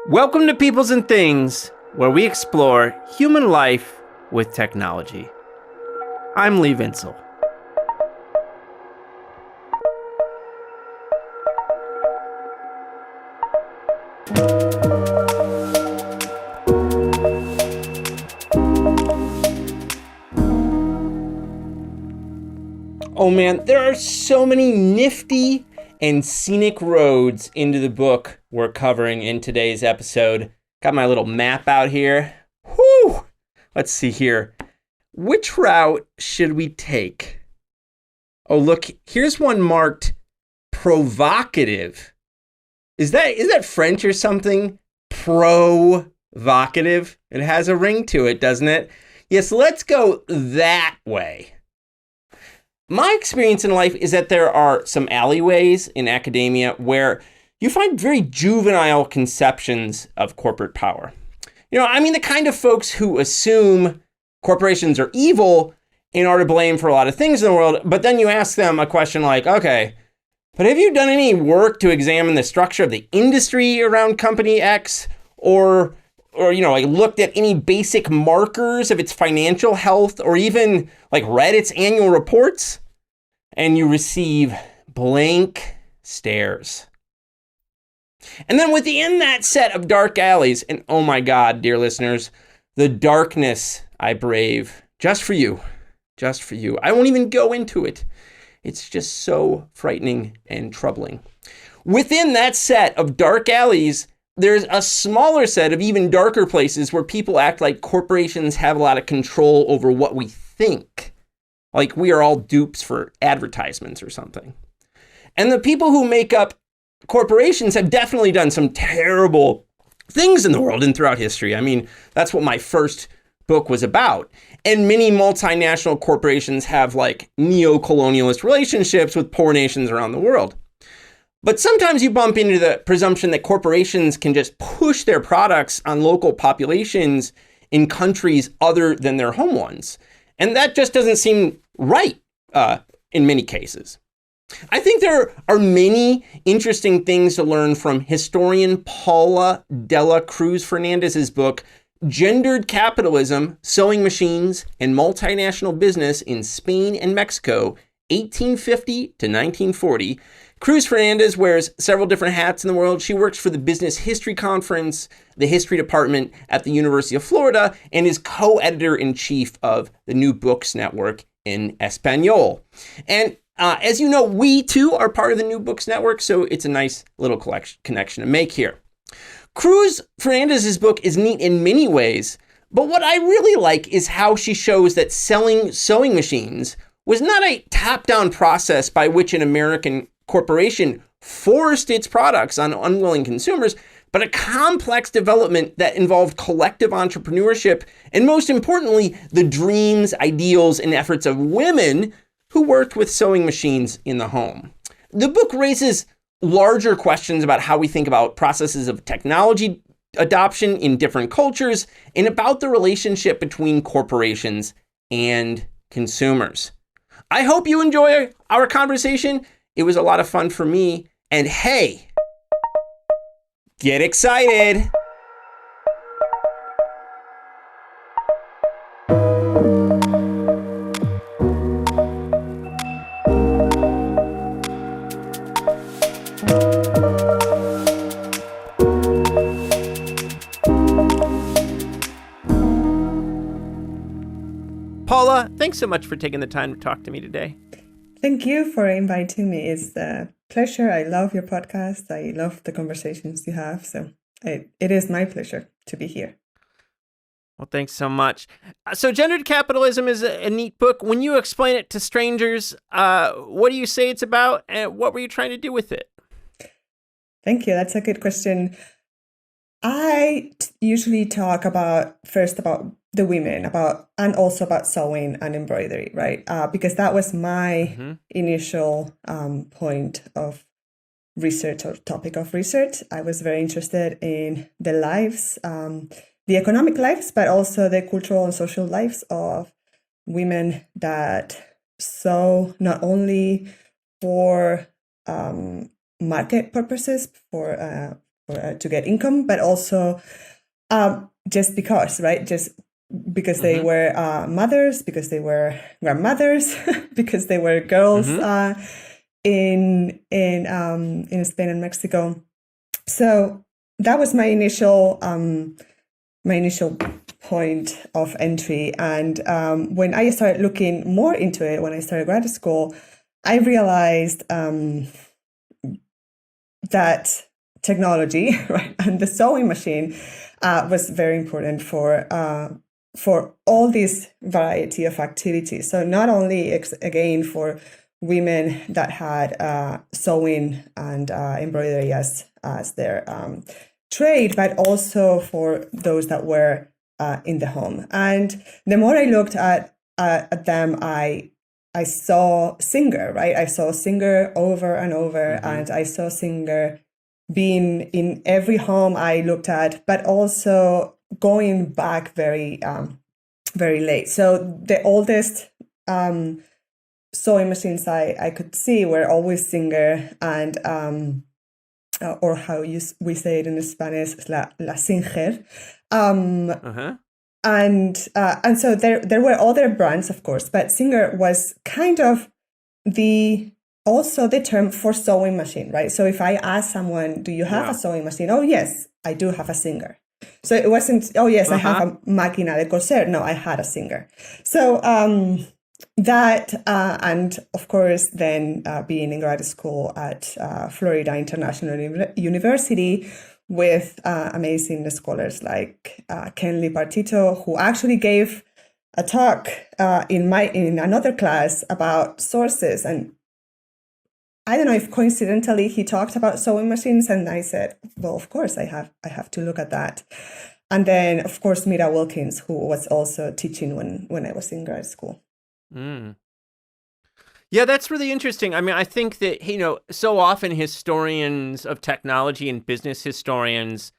Welcome to Peoples and Things, where we explore human life with technology. I'm Vinsel. Oh man, there are so many nifty and scenic roads into the book we're covering in today's episode. Got my little map out here. Whew! Let's see here. Which route should we take? Oh, look, here's one marked provocative. Is that French or something? Provocative? It has a ring to it, doesn't it? Yes, let's go that way. My experience in life is that there are some alleyways in academia where you find very juvenile conceptions of corporate power. The kind of folks who assume corporations are evil and are to blame for a lot of things in the world, but then you ask them a question like, okay, but have you done any work to examine the structure of the industry around company X or looked at any basic markers of its financial health or even read its annual reports? And you receive blank stares. And then within that set of dark alleys, and oh my God, dear listeners, the darkness I brave just for you. I won't even go into it. It's just so frightening and troubling. Within that set of dark alleys, there's a smaller set of even darker places where people act like corporations have a lot of control over what we think. Like we are all dupes for advertisements or something. And the people who make up corporations have definitely done some terrible things in the world and throughout history. I mean, that's what my first book was about. And many multinational corporations have neo-colonialist relationships with poor nations around the world. But sometimes you bump into the presumption that corporations can just push their products on local populations in countries other than their home ones. And that just doesn't seem right in many cases. I think there are many interesting things to learn from historian Paula de Cruz Fernandez's book, Gendered Capitalism, Sewing Machines and Multinational Business in Spain and Mexico, 1850 to 1940. Cruz Fernandez wears several different hats in the world. She works for the Business History Conference, the History Department at the University of Florida, and is co-editor-in-chief of the New Books Network in Espanol. And as you know, we too are part of the New Books Network, so it's a nice little connection to make here. Cruz Fernandez's book is neat in many ways, but what I really like is how she shows that selling sewing machines was not a top-down process by which an American corporation forced its products on unwilling consumers, but a complex development that involved collective entrepreneurship and, most importantly, the dreams, ideals, and efforts of women who worked with sewing machines in the home. The book raises larger questions about how we think about processes of technology adoption in different cultures and about the relationship between corporations and consumers. I hope you enjoy our conversation. It was a lot of fun for me. And hey, get excited. Paula, thanks so much for taking the time to talk to me today. Thank you for inviting me. It's a pleasure. I love your podcast. I love the conversations you have. So it is my pleasure to be here. Well, thanks so much. So Gendered Capitalism is a neat book. When you explain it to strangers, what do you say it's about and what were you trying to do with it? Thank you. That's a good question. I usually talk first about the women, and also about sewing and embroidery, right? Because that was my initial point of research or topic of research. I was very interested in the lives, the economic lives, but also the cultural and social lives of women that sew not only for market purposes, for to get income, but also just because, right? Just because they were mothers, because they were grandmothers, because they were girls in Spain and Mexico. So that was my initial point of entry. And when I started looking more into it, when I started grad school, I realized that technology, right, and the sewing machine was very important for all this variety of activities. So not only, again, for women that had sewing and embroidery as their trade, but also for those that were in the home. And the more I looked at them, I saw Singer, right? I saw Singer over and over, and I saw Singer being in every home I looked at, but also going back very late. So the oldest sewing machines I could see were always Singer, and or how we say it in Spanish, la Singer. And so there were other brands, of course, but Singer was kind of also the term for sewing machine, right? So if I ask someone, do you have a sewing machine? Oh, yes, I do have a Singer. So it wasn't, oh, yes, I have a máquina de coser. No, I had a Singer. So that, and of course, then being in grad school at Florida International University with amazing scholars like Kenley Partito, who actually gave a talk in another class about sources. And I don't know if coincidentally he talked about sewing machines, and I said, well, of course I have to look at that. And then, of course, Mira Wilkins, who was also teaching when I was in grad school. Yeah, that's really interesting. I mean, I think that, so often historians of technology and business historians,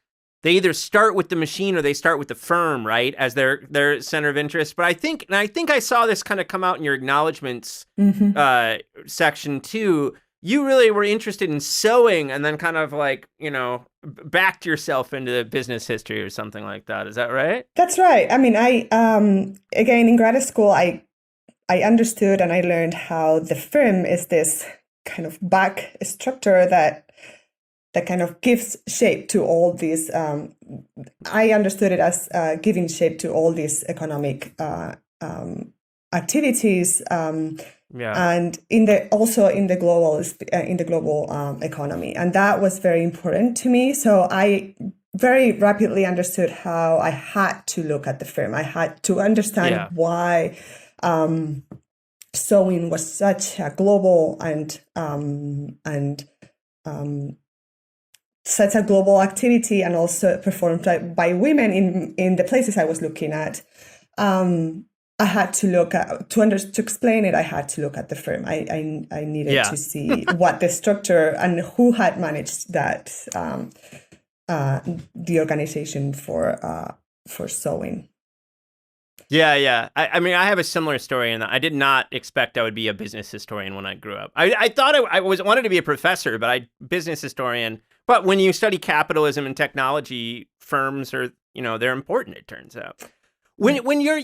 they either start with the machine or they start with the firm, right, as their center of interest. But I think I saw this kind of come out in your acknowledgments section too. You really were interested in sewing and then kind of like, backed yourself into the business history or something like that. Is that right? That's right. I mean, I again, in grad school, I understood and I learned how the firm is this kind of back structure that kind of gives shape to all these. I understood it as giving shape to all these economic activities, and also in the global economy, and that was very important to me. So I very rapidly understood how I had to look at the firm. I had to understand why sewing was such a global and such a global activity, and also performed by women in the places I was looking at. I had to look at to explain it. I had to look at the firm. I needed to see what the structure and who had managed that the organization for sewing. Yeah. I mean, I have a similar story in that I did not expect I would be a business historian when I grew up. I thought I wanted to be a professor, but business historian. But when you study capitalism and technology, firms are, they're important, it turns out. When your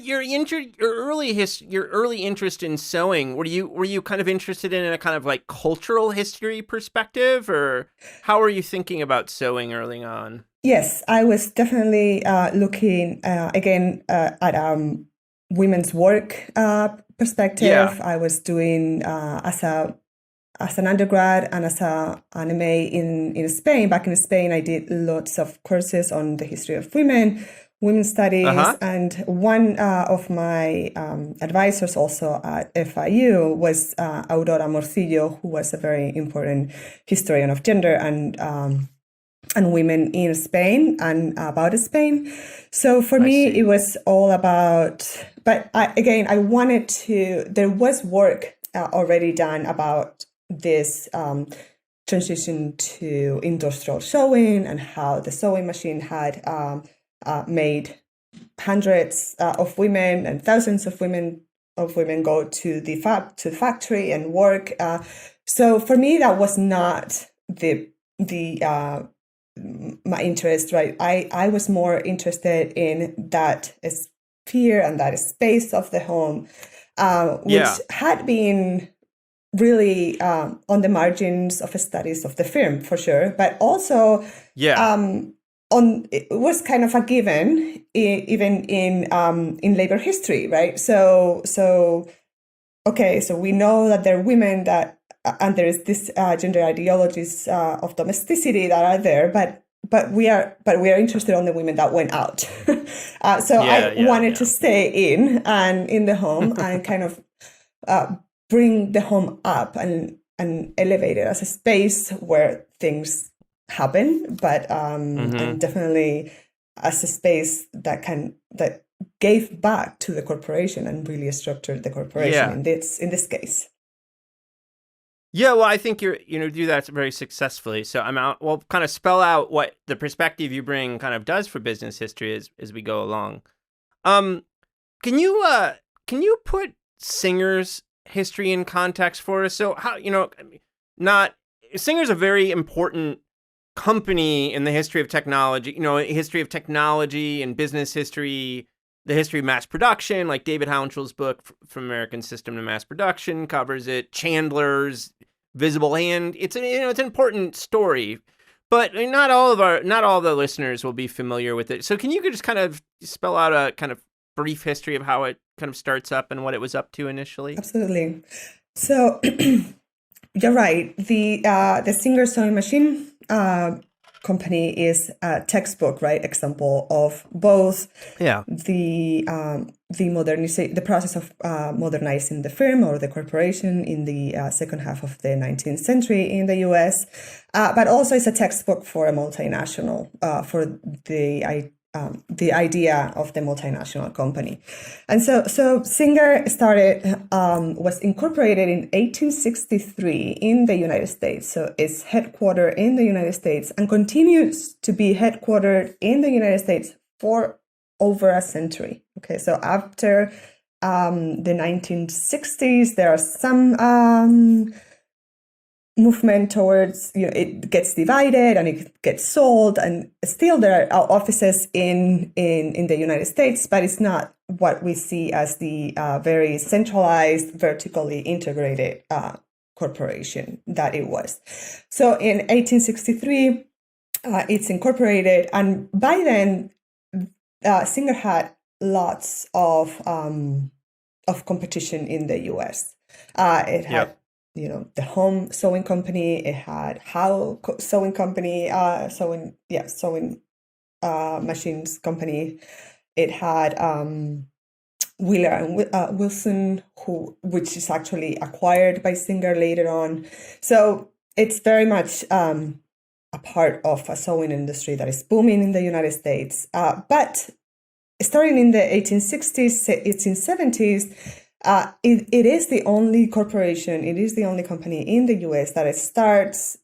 early interest in sewing, were you kind of interested in a kind of like cultural history perspective, or how were you thinking about sewing early on? Yes, I was definitely looking again at women's work perspective. Yeah. I was doing as an undergrad and as an MA in Spain. Back in Spain, I did lots of courses on the history of women's studies, and one of my advisors also at FIU was Aurora Morcillo, who was a very important historian of gender and women in Spain and about Spain. So for me, it was all about, but I wanted to, there was work already done about this transition to industrial sewing and how the sewing machine had made hundreds of women and thousands of women go to the factory and work. So for me, that was not the my interest, right? I was more interested in that sphere and that space of the home, which had been really on the margins of studies of the film for sure, but also it was kind of a given even in labor history, right? So okay, so we know that there are women that and there is this gender ideologies of domesticity that are there, but we are interested on the women that went out. So I wanted to stay in the home and kind of bring the home up and elevate it as a space where things happen, but and definitely as a space that gave back to the corporation and really structured the corporation in this case. Yeah, well, I think you do that very successful. So we'll kind of spell out what the perspective you bring kind of does for business history as we go along. Can you put Singer's history in context for us? So how Singer's a very important company in the history of technology. History of technology and business history. The history of mass production, like David Hounshell's book From American System to Mass Production covers it. Chandler's Visible Hand. It's an important story, but not all the listeners will be familiar with it. So can you just kind of spell out a kind of brief history of how it kind of starts up and what it was up to initially? Absolutely. So you're right. The Singer sewing machine company is a textbook, right, example of both the process of modernizing the firm or the corporation in the second half of the 19th century in the US, but also it's a textbook for a multinational, for the idea of the multinational company. And so Singer was incorporated in 1863 in the United States. So it's headquartered in the United States and continues to be headquartered in the United States for over a century. Okay, so after the 1960s, there are some movement towards, it gets divided and it gets sold, and still there are offices in the United States, but it's not what we see as the very centralized, vertically integrated corporation that it was. So in 1863, it's incorporated, and by then, Singer had lots of competition in the U.S. It had the Home Sewing Company, it had Howe Sewing Company, sewing machines company. It had Wheeler and Wilson, which is actually acquired by Singer later on. So it's very much a part of a sewing industry that is booming in the United States. But starting in the 1860s, 1870s, it is the only corporation, it is the only company in the US that it starts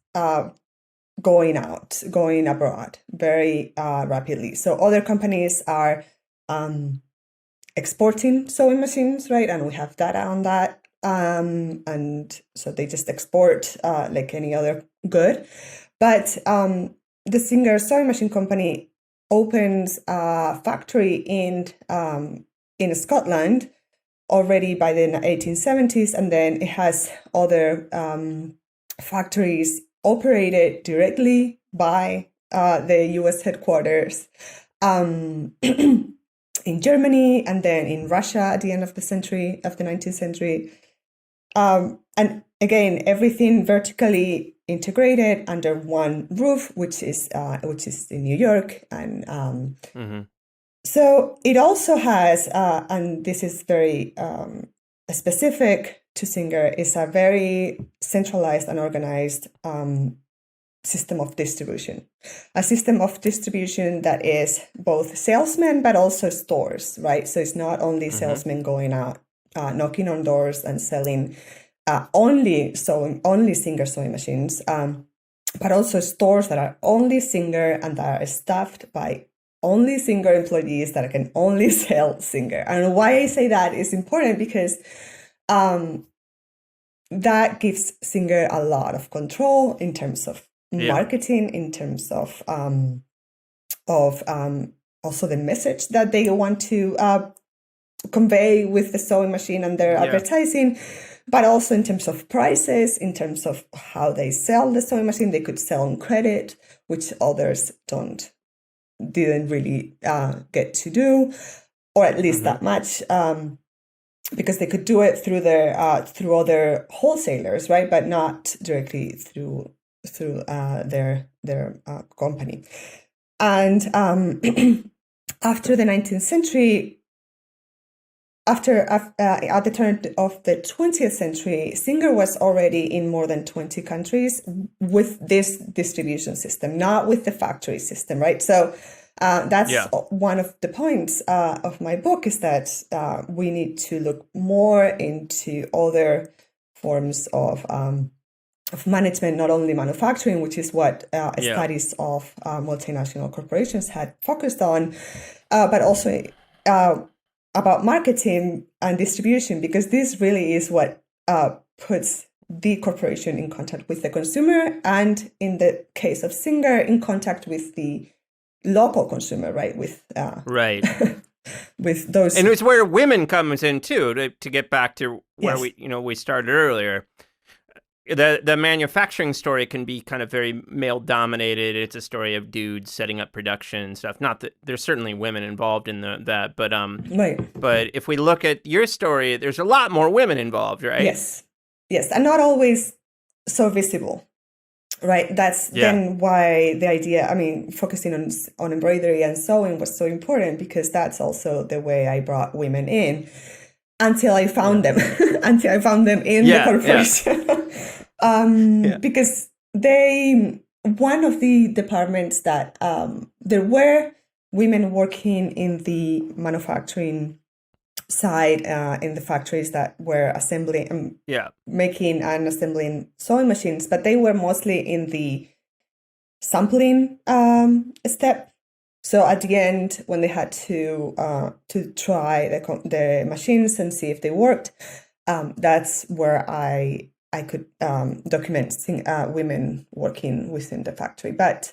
going abroad very rapidly. So other companies are exporting sewing machines, right? And we have data on that. And so they just export like any other good. But the Singer Sewing Machine Company opens a factory in Scotland already by the 1870s, and then it has other factories operated directly by the U.S. headquarters in Germany, and then in Russia at the end of the 19th century. And again, everything vertically integrated under one roof, which is in New York, and so it also has, and this is very specific to Singer, is a very centralized and organized system of distribution. A system of distribution that is both salesmen but also stores, right? So it's not only salesmen going out, knocking on doors and selling only Singer sewing machines, but also stores that are only Singer and that are staffed by only Singer employees that can only sell Singer. And why I say that is important because that gives Singer a lot of control in terms of marketing, in terms of also the message that they want to convey with the sewing machine and their advertising, but also in terms of prices, in terms of how they sell the sewing machine. They could sell on credit, which others didn't really get to do, or at least that much, because they could do it through other wholesalers, right? But not directly through their company. And after the 19th century, at the turn of the 20th century, Singer was already in more than 20 countries with this distribution system, not with the factory system, right? So that's one of the points of my book, is that we need to look more into other forms of management, not only manufacturing, which is what studies of multinational corporations had focused on, but also about marketing and distribution, because this really is what puts the corporation in contact with the consumer, and in the case of Singer, in contact with the local consumer, right? With with those, and it's where women comes in too. To get back to where we started earlier. The manufacturing story can be kind of very male dominated. It's a story of dudes setting up production and stuff. Not that there's certainly women involved in that, but But if we look at your story, there's a lot more women involved, right? Yes, and not always so visible, right? That's then why the idea. I mean, focusing on embroidery and sewing was so important, because that's also the way I brought women in. Until I found them, in the corporation. Because one of the departments that there were women working in the manufacturing side, in the factories that were assembling, making and assembling sewing machines, but they were mostly in the sampling step. So at the end, when they had to try the machines and see if they worked, that's where I could document women working within the factory. But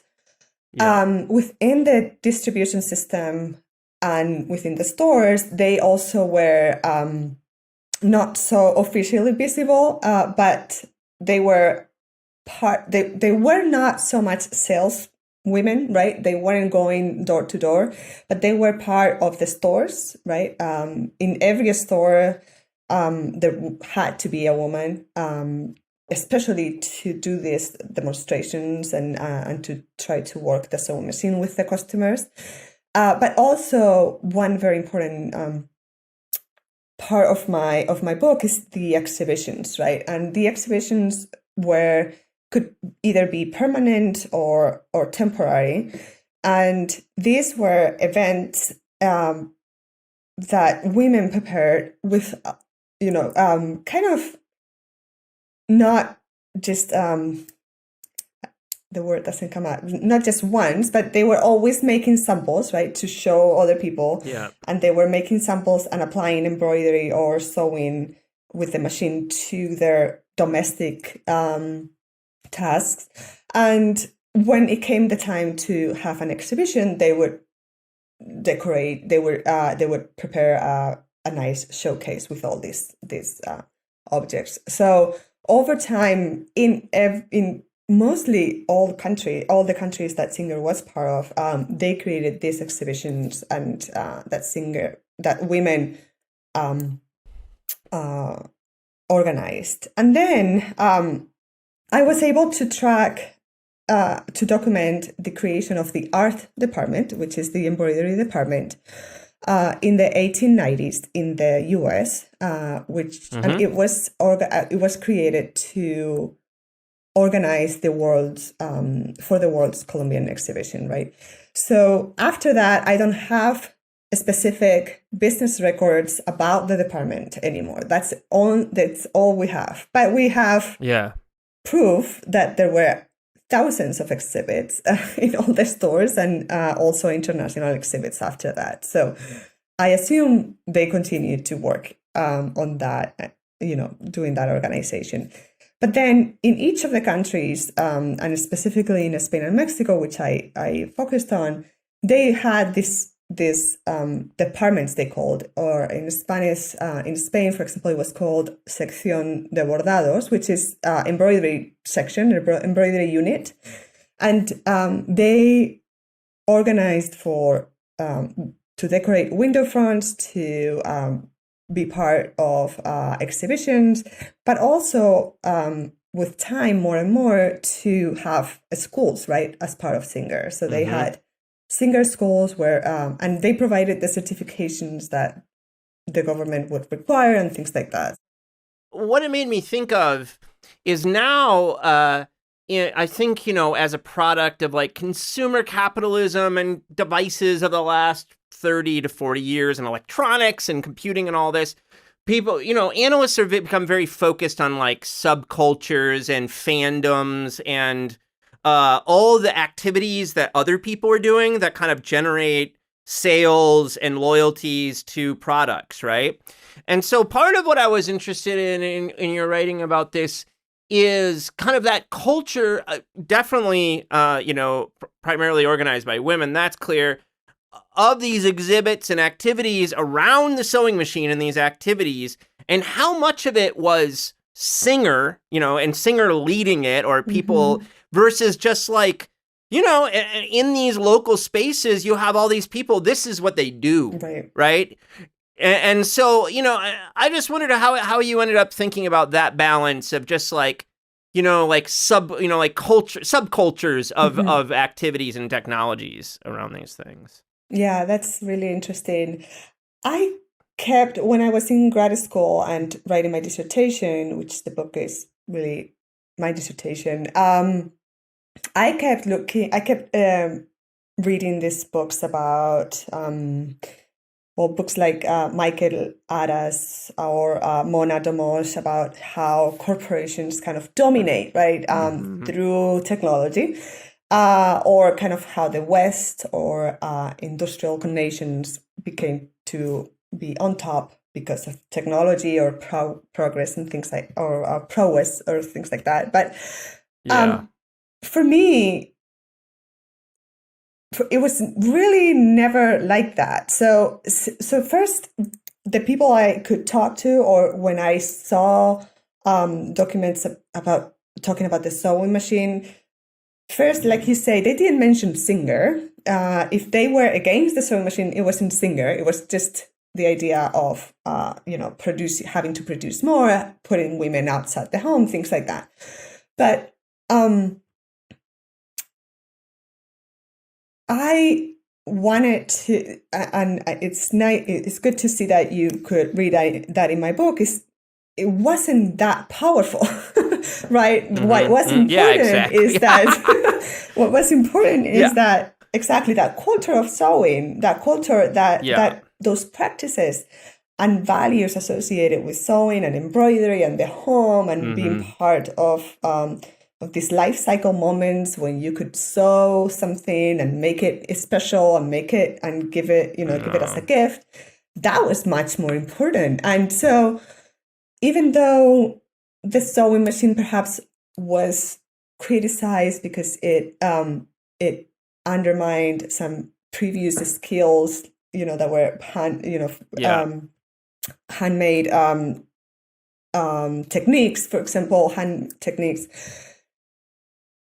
within the distribution system and within the stores, they also were not so officially visible, but they were they were not so much sales women, right? They weren't going door to door, but they were part of the stores, right? In every store, there had to be a woman, especially to do these demonstrations and to try to work the sewing machine with the customers. But also, one very important part of my book is the exhibitions, right? And the exhibitions could either be permanent or temporary. And these were events that women prepared with, kind of not just, the word doesn't come out, not just once, but they were always making samples, right, to show other people. Yeah. And they were making samples and applying embroidery or sewing with the machine to their domestic tasks. And when it came the time to have an exhibition, they would decorate. They would prepare a nice showcase with all these objects. So over time, in mostly all the countries that Singer was part of, they created these exhibitions, and that women organized. And then I was able to to document the creation of the art department, which is the embroidery department, in the 1890s in the U.S., and it was created to organize the world's for the World's Columbian Exhibition, right? So after that, I don't have specific business records about the department anymore. That's all we have. But we have proof that there were thousands of exhibits in all the stores, and also international exhibits after that. So I assume they continued to work on that, doing that organization. But then in each of the countries, and specifically in Spain and Mexico, which I focused on, they had these departments, they called, or in Spanish, in Spain, for example, it was called Sección de Bordados, which is embroidery section, embroidery unit. And they organized for to decorate window fronts, to be part of exhibitions, but also with time, more and more, to have schools, right, as part of Singer. So they had Singer schools where, and they provided the certifications that the government would require and things like that. What it made me think of is now, I think, as a product of like consumer capitalism and devices of the last 30 to 40 years and electronics and computing and all this, people, analysts have become very focused on like subcultures and fandoms and all the activities that other people are doing that kind of generate sales and loyalties to products, right? And so part of what I was interested in your writing about this is kind of that culture, definitely, primarily organized by women, that's clear, of these exhibits and activities around the sewing machine and these activities, and how much of it was Singer, and Singer leading it, or people versus just like, in these local spaces, you have all these people, this is what they do, right? And so, I just wondered how you ended up thinking about that balance of just like, like subcultures of activities and technologies around these things. Yeah, that's really interesting. I kept, when I was in grad school and writing my dissertation, which the book is really my dissertation, I kept reading these books about, books like Michael Aras or Mona Domosh, about how corporations kind of dominate, right, through technology. Or kind of how the West or industrial nations became to be on top because of technology or progress and things like, or prowess or things like that. But for me, it was really never like that. So first, the people I could talk to, or when I saw documents about talking about the sewing machine, first, like you say, they didn't mention Singer. If they were against the sewing machine, it wasn't Singer. It was just the idea of, having to produce more, putting women outside the home, things like that. But I wanted to, and it's nice. It's good to see that you could read that in my book. It wasn't that powerful, right? What was important is that what was important is that exactly that culture of sewing, that culture that those practices and values associated with sewing and embroidery and the home and being part of these life cycle moments when you could sew something and make it special and make it and give it as a gift. That was much more important. And so, even though the sewing machine perhaps was criticized because it undermined some previous skills, that were handmade techniques, for example, hand techniques,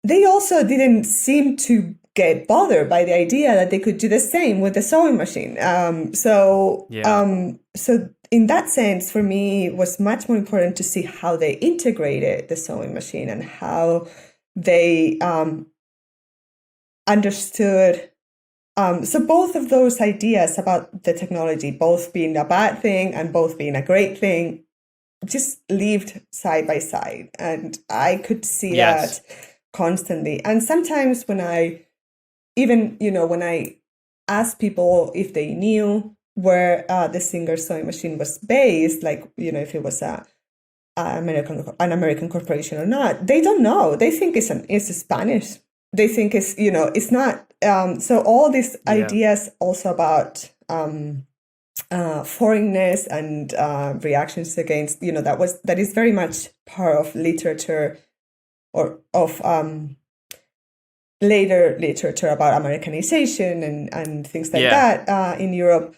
they also didn't seem to get bothered by the idea that they could do the same with the sewing machine. So in that sense, for me, it was much more important to see how they integrated the sewing machine and how they understood. So both of those ideas about the technology, both being a bad thing and both being a great thing, just lived side by side. And I could see that constantly. And sometimes when I asked people if they knew where the Singer sewing machine was based, like, if it was an American corporation or not, they don't know. They think it's Spanish. They think it's not. So all these ideas also about foreignness and reactions against, that is very much part of literature or of later literature about Americanization and things like that in Europe.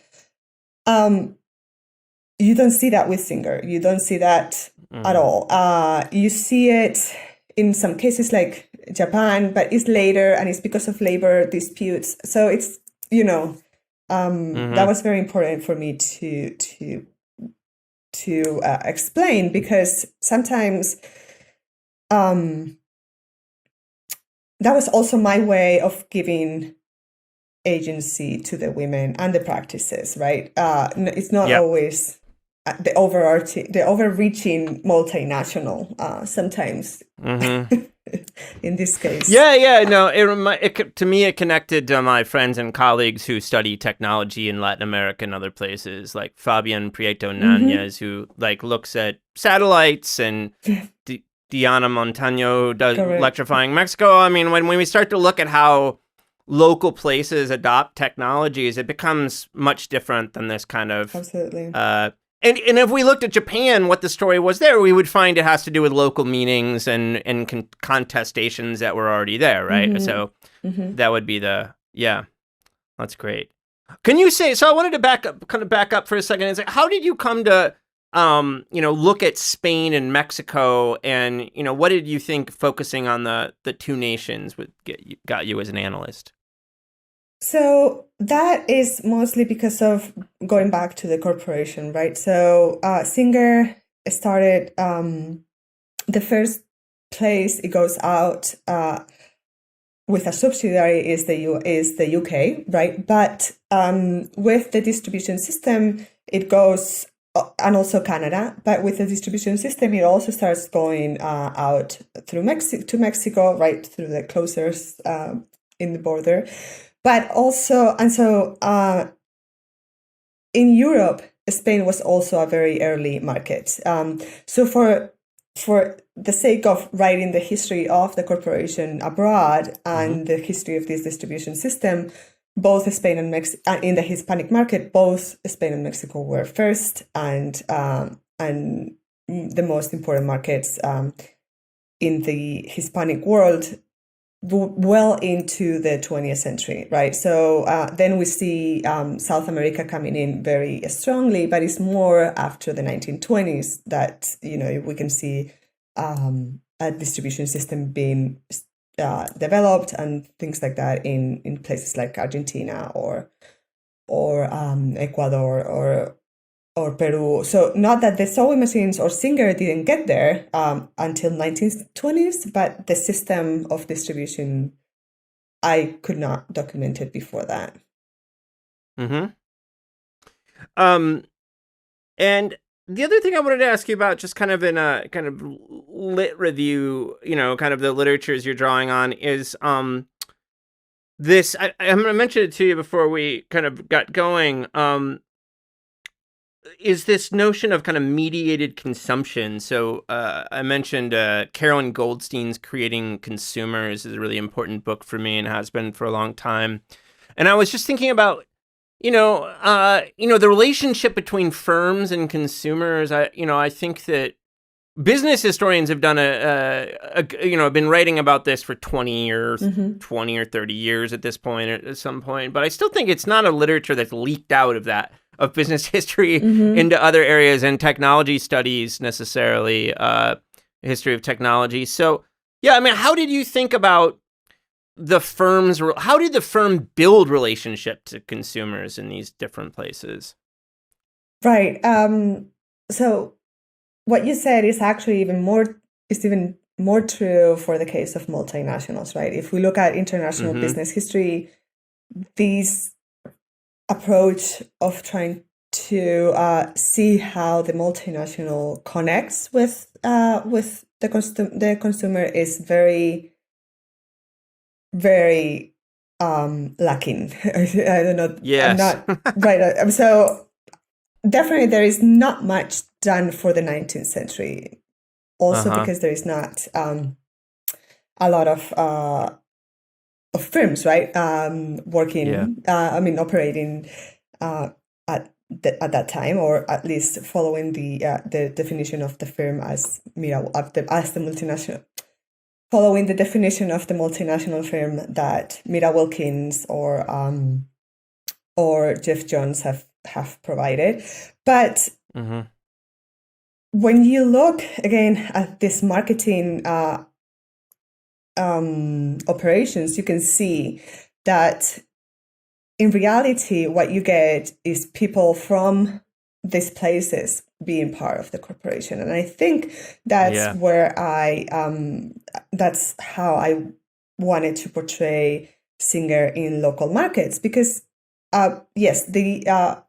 You don't see that with Singer. You don't see that at all. You see it in some cases like Japan, but it's later and it's because of labor disputes. So it's, that was very important for me to explain, because sometimes that was also my way of giving agency to the women and the practices, right? It's not always the overreaching multinational, sometimes. In this case. No, to me, it connected to my friends and colleagues who study technology in Latin America and other places, like Fabian Prieto Nanez, who looks at satellites, and Diana Montaño does electrifying Mexico. I mean, when we start to look at how local places adopt technologies, it becomes much different than this kind of absolutely. And if we looked at Japan, what the story was there, we would find it has to do with local meanings and contestations that were already there, right? So that would be that's great. Can you say, so I wanted to back up for a second and say, how did you come to, look at Spain and Mexico, and, what did you think focusing on the two nations got you as an analyst? So that is mostly because of going back to the corporation, right? So Singer started, the first place it goes out with a subsidiary is the UK, right? But with the distribution system, it goes, and also Canada, but with the distribution system, it also starts going out through Mexico, right, through the closers in the border. But also, and so in Europe, Spain was also a very early market. So for the sake of writing the history of the corporation abroad and the history of this distribution system, both Spain and Mexico, in the Hispanic market, both Spain and Mexico were first, and the most important markets in the Hispanic world well into the 20th century, right? So then we see South America coming in very strongly, but it's more after the 1920s that, we can see a distribution system being developed and things like that in places like Argentina or Ecuador or Peru. So not that the sewing machines or Singer didn't get there until 1920s, but the system of distribution, I could not document it before that. And the other thing I wanted to ask you about, just kind of in a kind of lit review, kind of the literatures you're drawing on, is this. I'm going to mention it to you before we kind of got going. Is this notion of kind of mediated consumption. So I mentioned Carolyn Goldstein's Creating Consumers is a really important book for me and has been for a long time. And I was just thinking about, the relationship between firms and consumers. I think that business historians have done been writing about this for 20 years, 20 or 30 years at this point, at some point. But I still think it's not a literature that's leaked out of business history into other areas, and technology studies necessarily, history of technology. So, how did you think about how did the firm build relationship to consumers in these different places? Right. So what you said is actually even more true for the case of multinationals, right? If we look at international business history, these approach of trying to see how the multinational connects with the consumer is very, very lacking. I don't know. Yes. I'm not right. So definitely there is not much done for the 19th century. Also because there is not a lot of firms, right? Working, operating at at that time, or at least following the definition of the firm as as the multinational, following the definition of the multinational firm that Mira Wilkins or Jeff Jones have provided. But when you look again at this marketing operations, you can see that in reality, what you get is people from these places being part of the corporation. And I think that's where that's how I wanted to portray Singer in local markets, because yes, the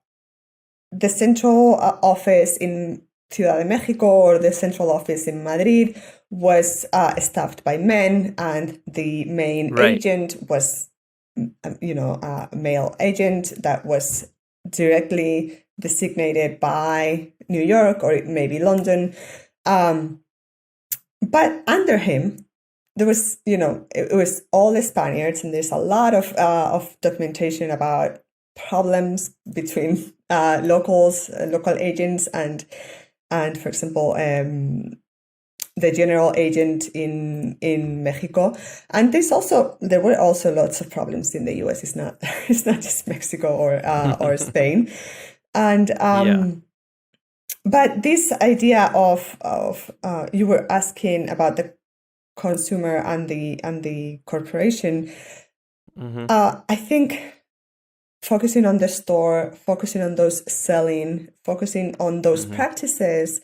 central office in Ciudad de Mexico or the central office in Madrid was staffed by men, and the main agent was, a male agent that was directly designated by New York or maybe London. But under him, there was, it was all the Spaniards, and there's a lot of documentation about problems between local agents and for example, the general agent in Mexico. And there were also lots of problems in the US. It's not just Mexico or Spain. And but this idea of you were asking about the consumer and the corporation. I think focusing on the store, focusing on those selling, focusing on those practices,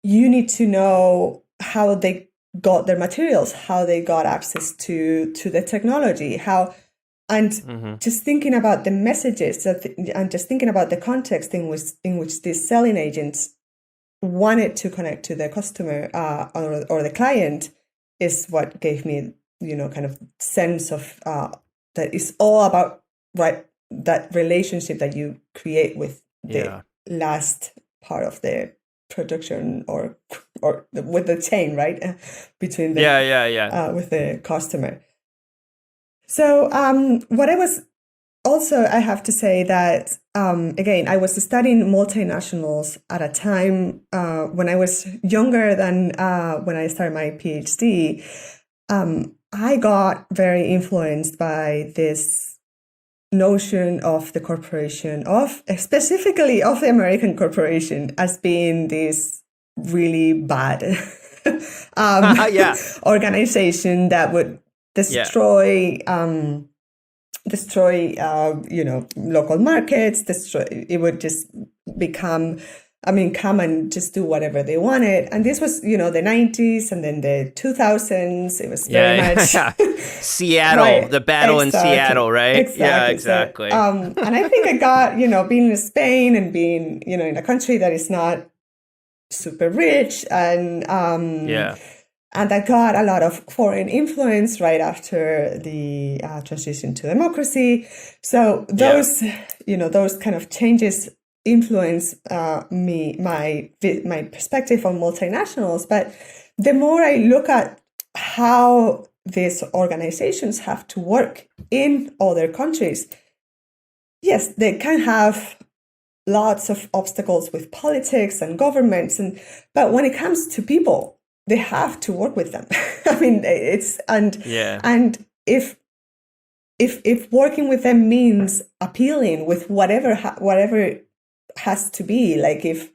you need to know how they got their materials, how they got access to the technology, just thinking about the messages and just thinking about the context in which these selling agents wanted to connect to the customer or the client is what gave me, kind of sense of that it's all about that relationship that you create with the last part of the production or with the chain, right? Between the with the customer. So what I was also, I have to say that again, I was studying multinationals at a time when I was younger than when I started my PhD. I got very influenced by this notion of the corporation, specifically of the American corporation, as being this really bad organization that would destroy local markets. It would just come and just do whatever they wanted. And this was, the 90s and then the 2000s. It was very much Seattle, the battle in Seattle, right? Exactly. Yeah, exactly. So, and I think I got, being in Spain and being, in a country that is not super rich and I got a lot of foreign influence right after the transition to democracy. So those, those kind of changes influence my perspective on multinationals. But the more I look at how these organizations have to work in other countries, yes, they can have lots of obstacles with politics and governments, but when it comes to people, they have to work with them. I mean, and if working with them means appealing with whatever has to be, like if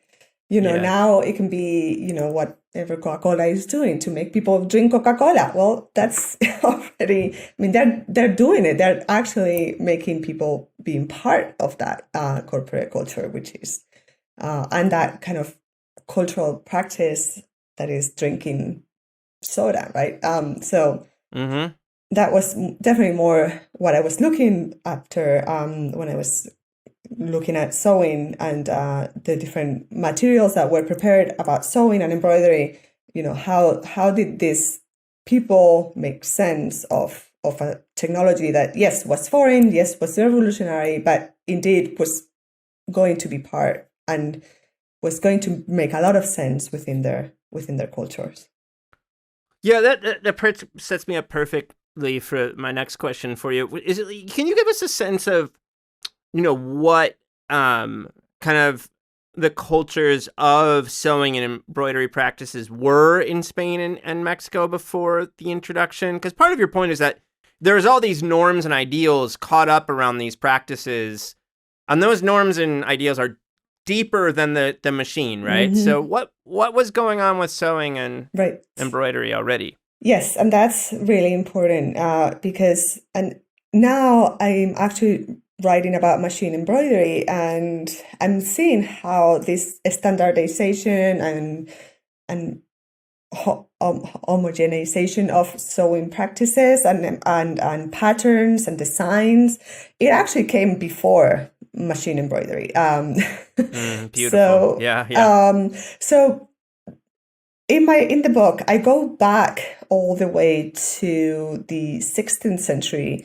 now it can be whatever Coca-Cola is doing to make people drink Coca-Cola. Well, that's already, they're doing it. They're actually making people being part of that corporate culture, which is and that kind of cultural practice that is drinking soda, right? So that was definitely more what I was looking after when I was looking at sewing and the different materials that were prepared about sewing and embroidery. How did these people make sense of a technology that, yes, was foreign, yes, was revolutionary, but indeed was going to be part and was going to make a lot of sense within their cultures. Yeah, that sets me up perfectly for my next question for you. Can you give us a sense of what kind of the cultures of sewing and embroidery practices were in Spain and Mexico before the introduction? Because part of your point is that there's all these norms and ideals caught up around these practices, and those norms and ideals are deeper than the machine, right? Mm-hmm. So what was going on with sewing and Right. embroidery already? Yes, and that's really important because now I'm actually writing about machine embroidery, and I'm seeing how this standardization and homogenization of sewing practices and patterns and designs, it actually came before machine embroidery. Beautiful. So, yeah. So in the book, I go back all the way to the 16th century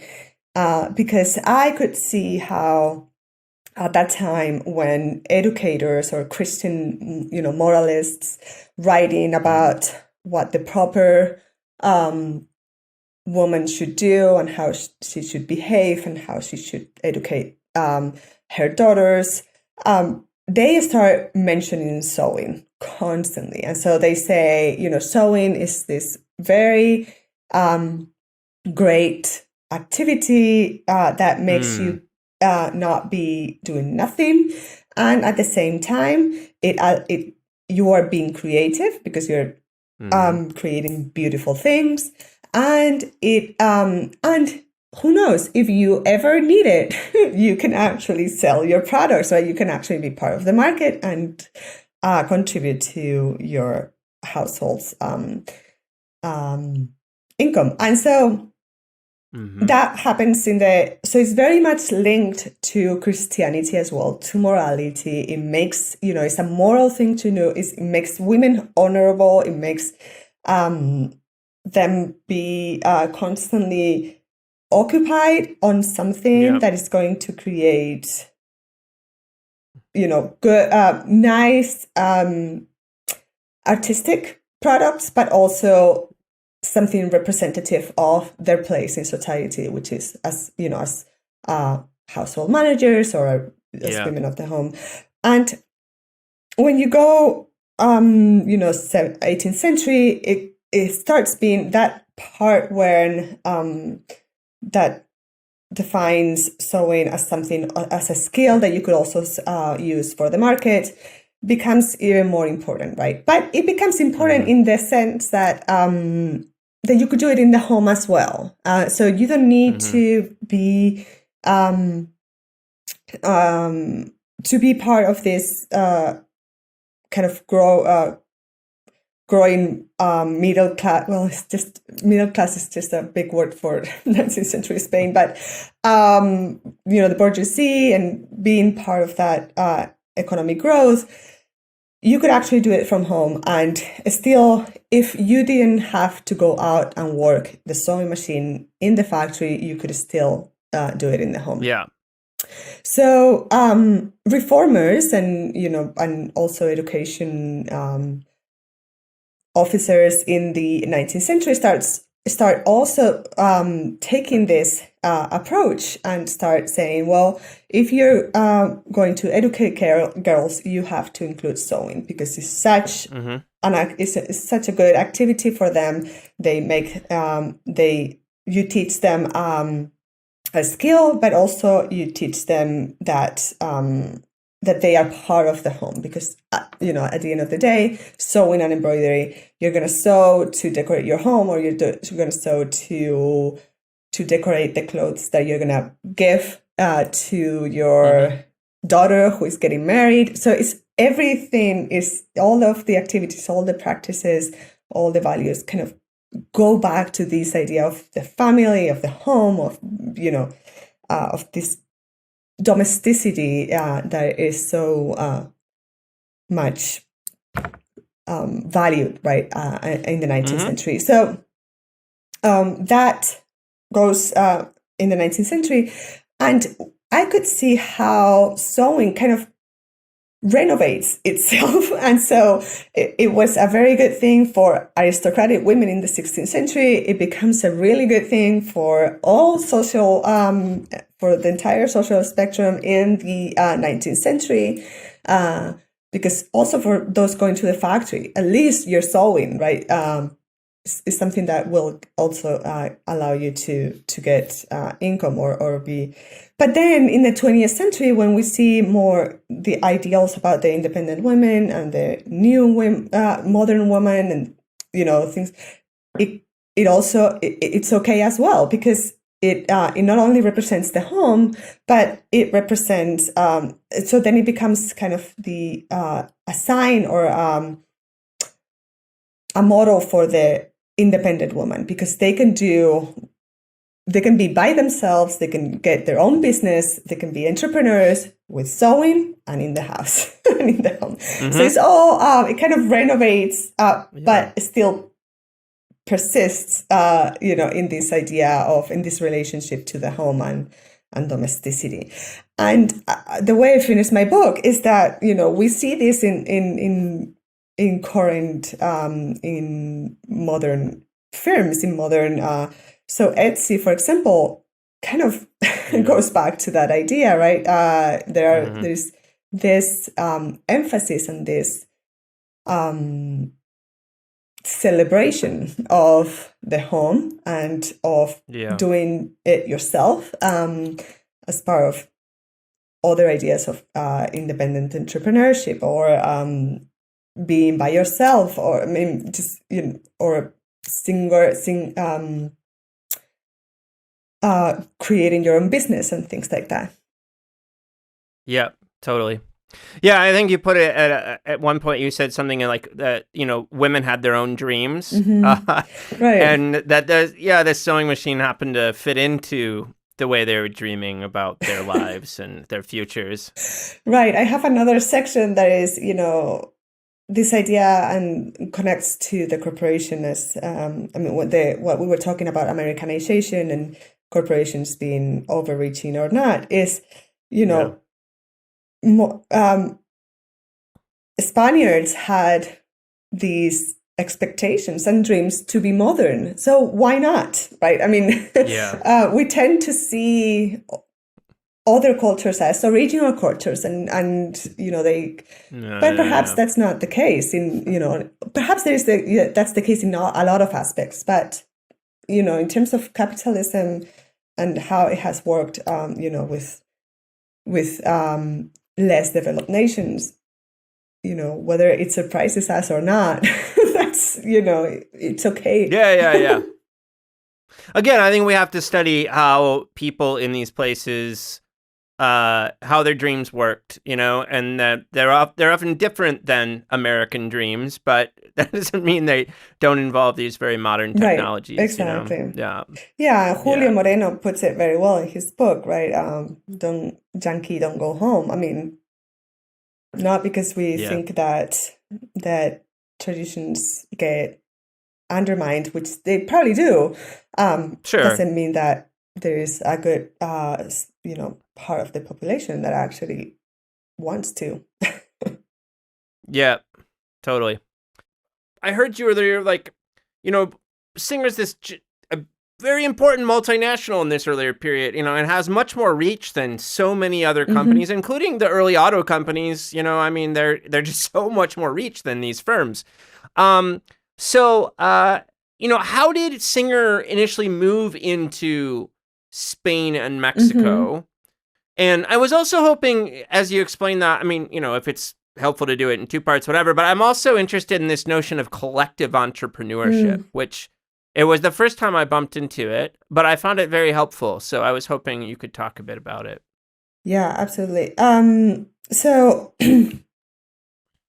because I could see how at that time when educators or Christian, moralists writing about what the proper woman should do and how she should behave and how she should educate her daughters, they start mentioning sewing constantly. And so they say, sewing is this very great activity that makes you not be doing nothing, and at the same time, you are being creative because you're creating beautiful things, and and who knows, if you ever need it, you can actually sell your products, right? You can actually be part of the market and contribute to your household's income, and so. That happens so it's very much linked to Christianity as well, to morality. It makes, it's a moral thing to do. It makes women honorable. It makes them be constantly occupied on something that is going to create, good, nice, artistic products, but also something representative of their place in society, which is as household managers or as women of the home. And when you go 18th century, it starts being that part when that defines sewing as something, as a skill that you could also use for the market, becomes even more important, right? But it becomes important in the sense that that you could do it in the home as well. So you don't need to be part of this kind of growing middle class. Well, it's just middle class is just a big word for 19th century Spain, but the bourgeoisie and being part of that economic growth. You could actually do it from home, and still, if you didn't have to go out and work the sewing machine in the factory, you could still do it in the home. Yeah. So reformers and also education officers in the 19th century start also taking this approach and start saying, well, if you're going to educate girls, you have to include sewing because it's such it's such a good activity for them. They make you teach them a skill, but also you teach them that that they are part of the home, because at the end of the day, sewing and embroidery, you're going to sew to decorate your home, or you're going to sew to decorate the clothes that you're going to give to your daughter who is getting married. So it's everything, is all of the activities, all the practices, all the values kind of go back to this idea of the family, of the home, of of this domesticity that is so much valued, right, in the 19th century. So that goes in the 19th century, and I could see how sewing kind of renovates itself. And so it was a very good thing for aristocratic women in the 16th century. It becomes a really good thing for all social for the entire social spectrum in the 19th century. Because also for those going to the factory, at least you're sewing, right? Is something that will also allow you to get income or be. But then in the 20th century, when we see more the ideals about the independent women and the new modern woman and things, it also it's okay as well, because it not only represents the home, but it represents so then it becomes kind of the a sign or a model for the independent woman, because they can be by themselves, they can get their own business, they can be entrepreneurs with sewing and in the house and in the home. So it's all it kind of renovates but still persists in this idea of in this relationship to the home and domesticity. And the way I finish my book is that we see this in current in modern firms, in modern so Etsy, for example, kind of goes back to that idea, right? There's this emphasis on this celebration of the home and of doing it yourself as part of other ideas of independent entrepreneurship or being by yourself, or I mean just or creating your own business and things like that. Yeah, totally. Yeah, I think you put it at one point. You said something like that. Women had their own dreams, Right? And that the sewing machine happened to fit into the way they were dreaming about their lives and their futures. Right. I have another section that is, this idea and connects to the corporation as what we were talking about, Americanization and corporations being overreaching or not, is Spaniards had these expectations and dreams to be modern, so why not, right? I mean, we tend to see other cultures as original cultures, and but perhaps that's not the case perhaps that's the case in a lot of aspects, but in terms of capitalism and how it has worked with less developed nations, whether it surprises us or not, that's it's okay. Yeah. Again, I think we have to study how people in these places how their dreams worked, and that they're often different than American dreams, but that doesn't mean they don't involve these very modern technologies. Right, exactly. Yeah. Julio Moreno puts it very well in his book, right? Don't go home. I mean, not because we think that traditions get undermined, which they probably do. Doesn't mean that there is a good part of the population that actually wants to. Yeah, totally. I heard you earlier, Singer's this a very important multinational in this earlier period, and has much more reach than so many other companies, including the early auto companies. They're just so much more reach than these firms. So how did Singer initially move into Spain and Mexico? And I was also hoping, as you explained that, if it's helpful to do it in two parts, whatever, but I'm also interested in this notion of collective entrepreneurship, which it was the first time I bumped into it, but I found it very helpful. So I was hoping you could talk a bit about it. Yeah, absolutely. So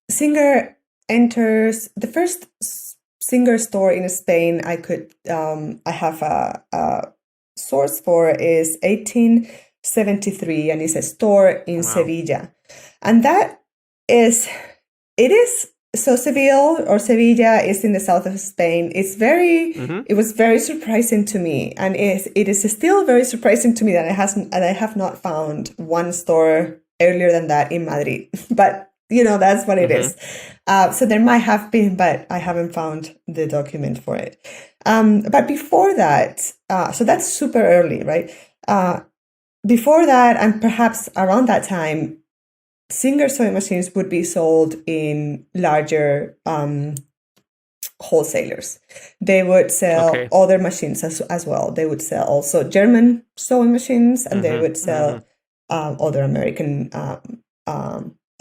Singer enters the first Singer store in Spain I have a source for is 1873, and it's a store in Sevilla. And so Sevilla is in the south of Spain. It's it was very surprising to me, and it is still very surprising to me that I have not found one store earlier than that in Madrid. But that's what it is. So there might have been, but I haven't found the document for it. But before that, so that's super early, right? before that, and perhaps around that time, Singer sewing machines would be sold in larger wholesalers. They would sell other machines as well. They would sell also German sewing machines, and they would sell other American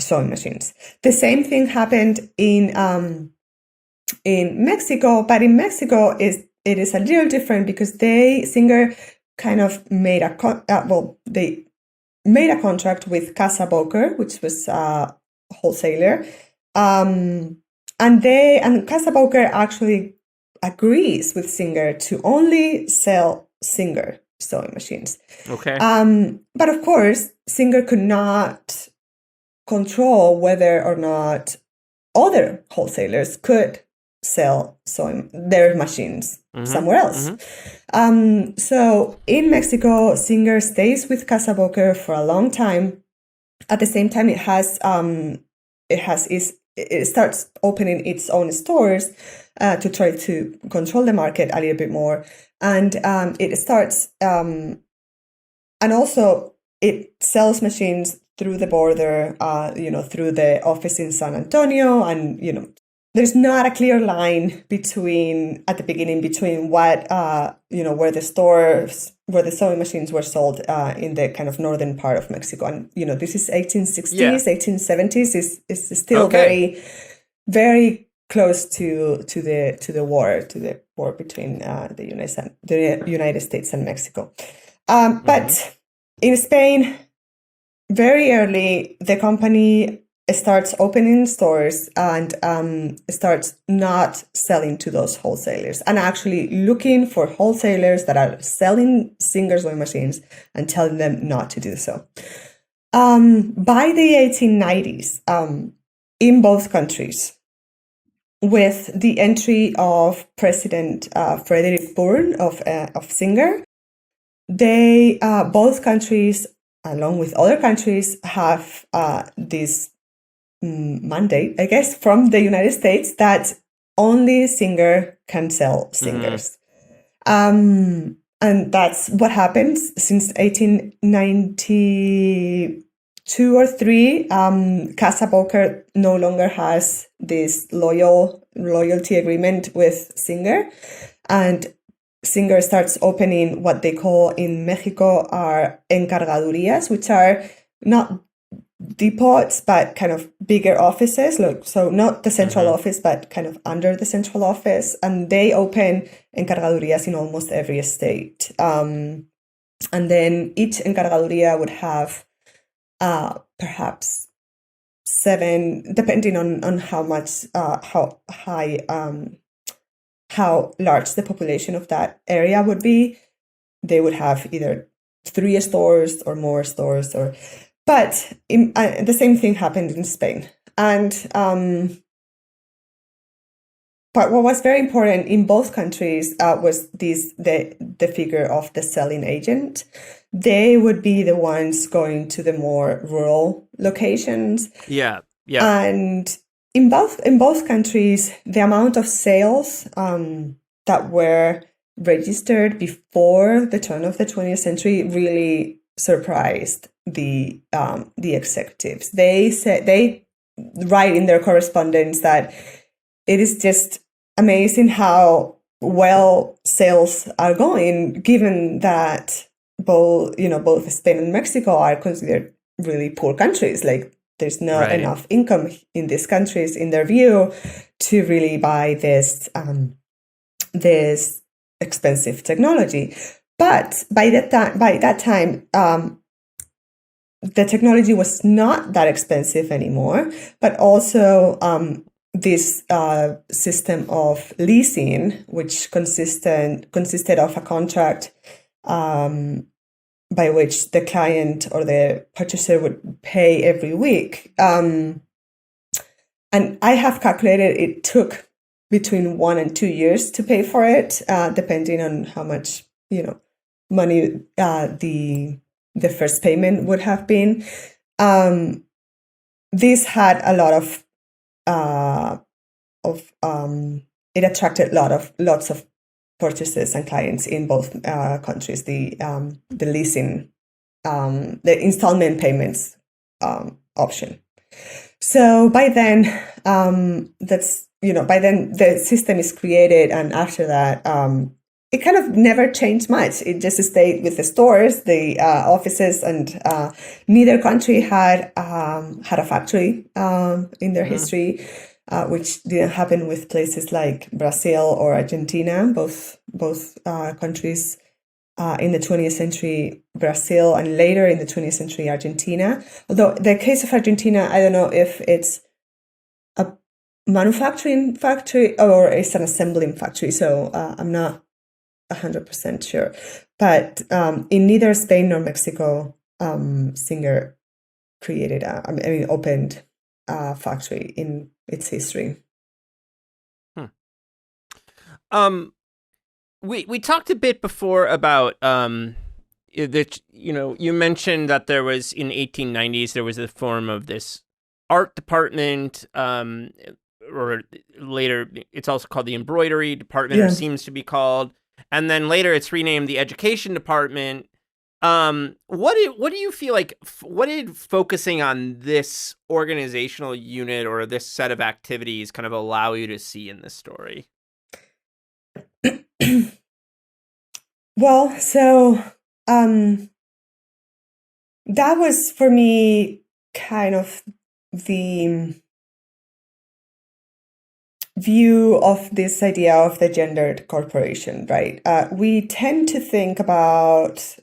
sewing machines. The same thing happened in Mexico, but in Mexico it is a little different because Singer kind of made they made a contract with Casa Boker, which was a wholesaler, and Casa Boker actually agrees with Singer to only sell Singer sewing machines. Okay. But of course, Singer could not control whether or not other wholesalers could sell their machines somewhere else. So in Mexico, Singer stays with Casa Boker for a long time. At the same time, it starts opening its own stores to try to control the market a little bit more, and it starts and also it sells machines through the border, through the office in San Antonio, and there's not a clear line at the beginning between what where the sewing machines were sold in the kind of northern part of Mexico, and this is 1860s, 1870s is still very, very close to the war between the United States and Mexico. But in Spain, very early, the company starts opening stores and starts not selling to those wholesalers and actually looking for wholesalers that are selling Singer sewing machines and telling them not to do so. By the 1890s, in both countries, with the entry of President Frederick Bourne of Singer, both countries, along with other countries, have this mandate, I guess, from the United States that only Singer can sell Singers. And that's what happens since 1892 or 3. Casa Boker no longer has this loyalty agreement with Singer, and Singer starts opening what they call in Mexico are encargadurías, which are not depots, but kind of bigger offices. So not the central office, but kind of under the central office. And they open encargadurías in almost every state. And then each encargaduría would have perhaps 7, depending on how large the population of that area would be. They would have either 3 stores or more stores, but the same thing happened in Spain. And but what was very important in both countries was the figure of the selling agent. They would be the ones going to the more rural locations. Yeah. And in both countries, the amount of sales that were registered before the turn of the 20th century really surprised the executives. They write in their correspondence that it is just amazing how well sales are going, given that both Spain and Mexico are considered really poor countries. Like, there's not enough income in these countries, in their view, to really buy this expensive technology. But by that time, the technology was not that expensive anymore. But also, this system of leasing, which consisted of a contract by which the client or the purchaser would pay every week. And I have calculated it took between 1 and 2 years to pay for it, depending on how much money the first payment would have been. This had a lot of it attracted lots of purchases and clients in both countries. The leasing the installment payments option. So by then, by then the system is created, and after that, it kind of never changed much. It just stayed with the stores, the offices, and neither country had a factory in their history, which didn't happen with places like Brazil or Argentina. Both countries in the 20th century, Brazil, and later in the 20th century, Argentina. Although the case of Argentina, I don't know if it's a manufacturing factory or it's an assembling factory. So I'm not 100% sure. But in neither Spain nor Mexico, Singer opened a factory in its history. We talked a bit before about that, you mentioned that there was in 1890s there was a form of this art department, or later it's also called the embroidery department, or seems to be called, and then later it's renamed the education department. What do you feel like? What did focusing on this organizational unit or this set of activities kind of allow you to see in this story? Well, so that was for me kind of the view of this idea of the gendered corporation, right? We tend to think about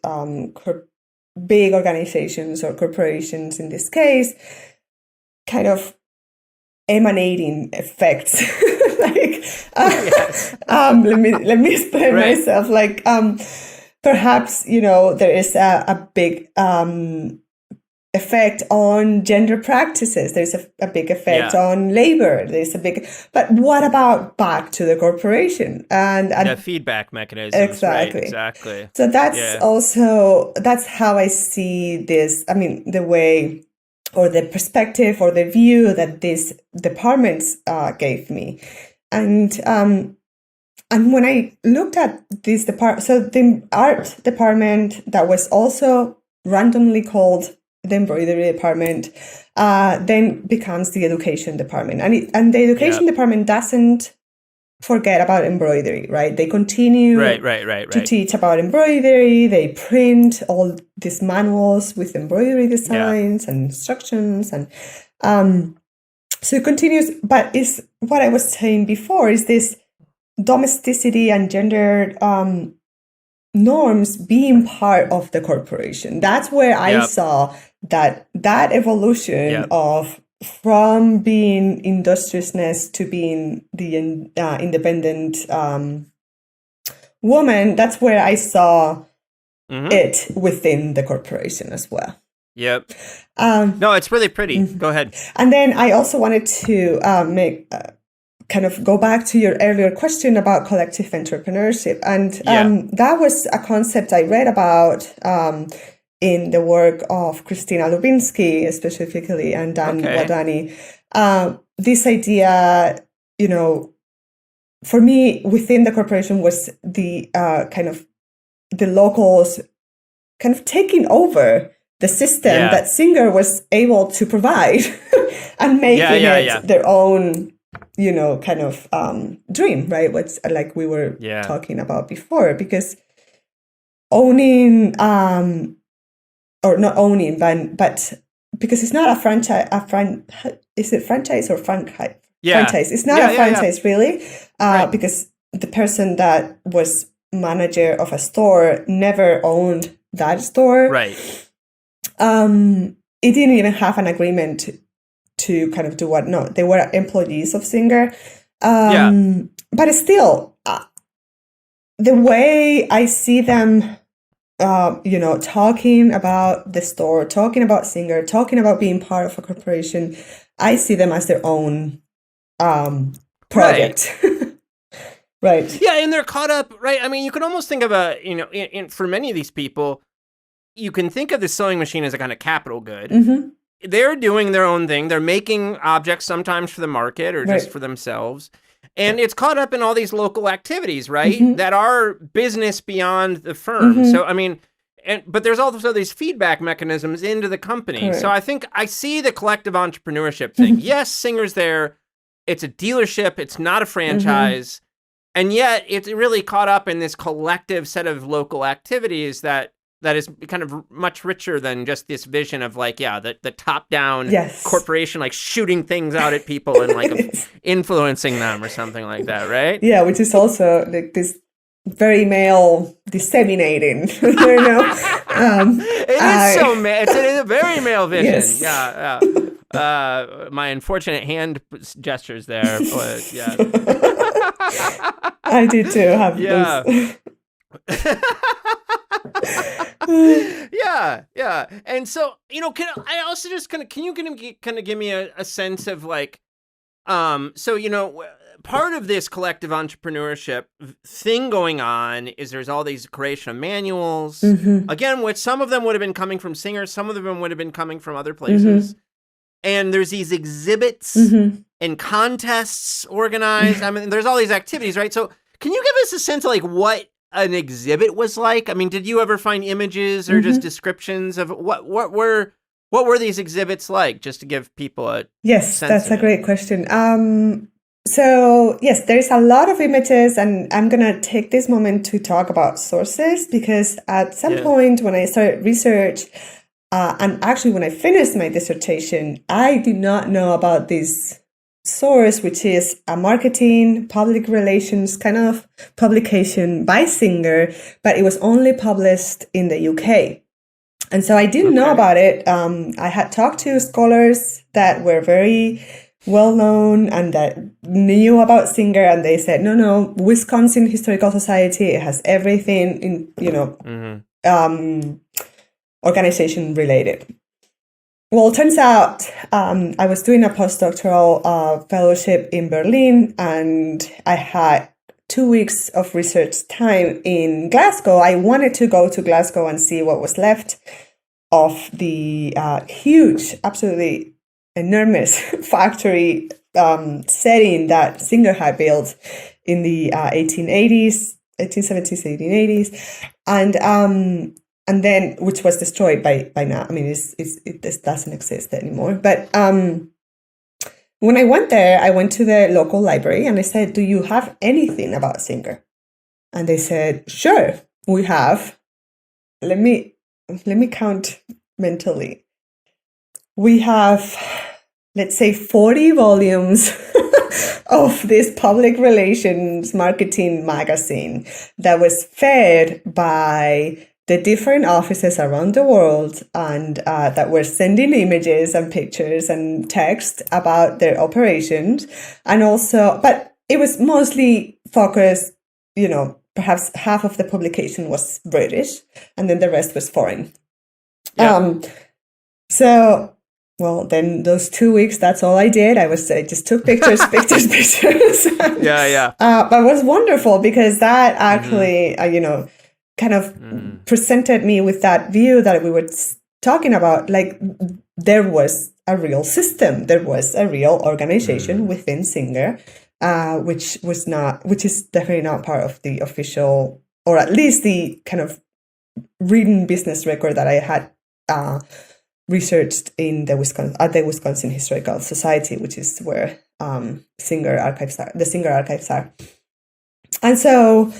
big organizations or corporations in this case, kind of emanating effects. Let me explain myself. Perhaps there is a big effect on gender practices. There's a big effect on labor. But what about back to the corporation and the feedback mechanism? Exactly. Exactly. So that's how I see this. I mean, the way or the perspective or the view that these departments gave me. And when I looked at this department, so the art department that was also randomly called the embroidery department, then becomes the education department. And the education department doesn't forget about embroidery, right? They continue to teach about embroidery. They print all these manuals with embroidery designs and instructions. And so it continues, but it's what I was saying before is this domesticity and gender norms being part of the corporation. That's where I saw that evolution of from being industriousness to being the independent woman. That's where I saw it within the corporation as well. Yep. No, it's really pretty. Go ahead. And then I also wanted to kind of go back to your earlier question about collective entrepreneurship. And that was a concept I read about in the work of Christina Lubinsky, specifically, and Dan Wadani. This idea, for me, within the corporation was the kind of the locals kind of taking over the system that Singer was able to provide and making it their own, kind of dream, right? What's like we were talking about before, because owning, or not owning, but because it's not a franchise, is it franchise or franchise? Franchise. It's not a franchise, really, because the person that was manager of a store never owned that store. Right. It didn't even have an agreement to kind of do what? No, they were employees of Singer. But still, the way I see them, talking about the store, talking about Singer, talking about being part of a corporation, I see them as their own project. Right. Yeah, and they're caught up, right? I mean, you can almost think of for many of these people, you can think of the sewing machine as a kind of capital good. Mm-hmm. They're doing their own thing. They're making objects sometimes for the market or just for themselves. And it's caught up in all these local activities, right? Mm-hmm. That are business beyond the firm. Mm-hmm. So, I mean, but there's also these feedback mechanisms into the company. Correct. So I think I see the collective entrepreneurship thing. Yes, Singer's there. It's a dealership. It's not a franchise. And yet it's really caught up in this collective set of local activities that is kind of much richer than just this vision of like, the top-down corporation, like shooting things out at people and like influencing them or something like that, right? Yeah, which is also like this very male disseminating, It is so male. It's a very male vision. Yes. Yeah. My unfortunate hand gestures there. But, yeah. I did too have those. Yeah. And so, can I also just can you kind of give me a sense of like, part of this collective entrepreneurship thing going on is there's all these creation of manuals, again, which some of them would have been coming from Singer, some of them would have been coming from other places. And there's these exhibits and contests organized. I mean, there's all these activities, right? So can you give us a sense of like what an exhibit was like? I mean, did you ever find images or just descriptions of what were these exhibits like, just to give people a sense that's of a great question. So yes, there's a lot of images, and I'm gonna take this moment to talk about sources, because at some point when I started research, and actually when I finished my dissertation, I did not know about this source, which is a marketing, public relations kind of publication by Singer, but it was only published in the UK. And so I didn't know about it. I had talked to scholars that were very well known and that knew about Singer, and they said, no, Wisconsin Historical Society, it has everything in, organization related. Well, it turns out I was doing a postdoctoral fellowship in Berlin, and I had 2 weeks of research time in Glasgow. I wanted to go to Glasgow and see what was left of the huge, absolutely enormous factory setting that Singer had built in the 1870s, 1880s, and then which was destroyed by now. I mean, it doesn't exist anymore. But when I went there, I went to the local library and I said, "Do you have anything about Singer?" And they said, "Sure, we have." Let me count mentally. We have, let's say, 40 volumes of this public relations marketing magazine that was fed by the different offices around the world, and that were sending images and pictures and text about their operations. And also, but it was mostly focused, perhaps half of the publication was British and then the rest was foreign. Yeah. Then those 2 weeks, that's all I did. I just took pictures. Yeah. But it was wonderful because that actually, kind of presented me with that view that we were talking about. Like, there was a real system, there was a real organization within Singer, which is definitely not part of the official, or at least the kind of written business record that I had researched in the Wisconsin Historical Society, which is where the Singer archives are. And so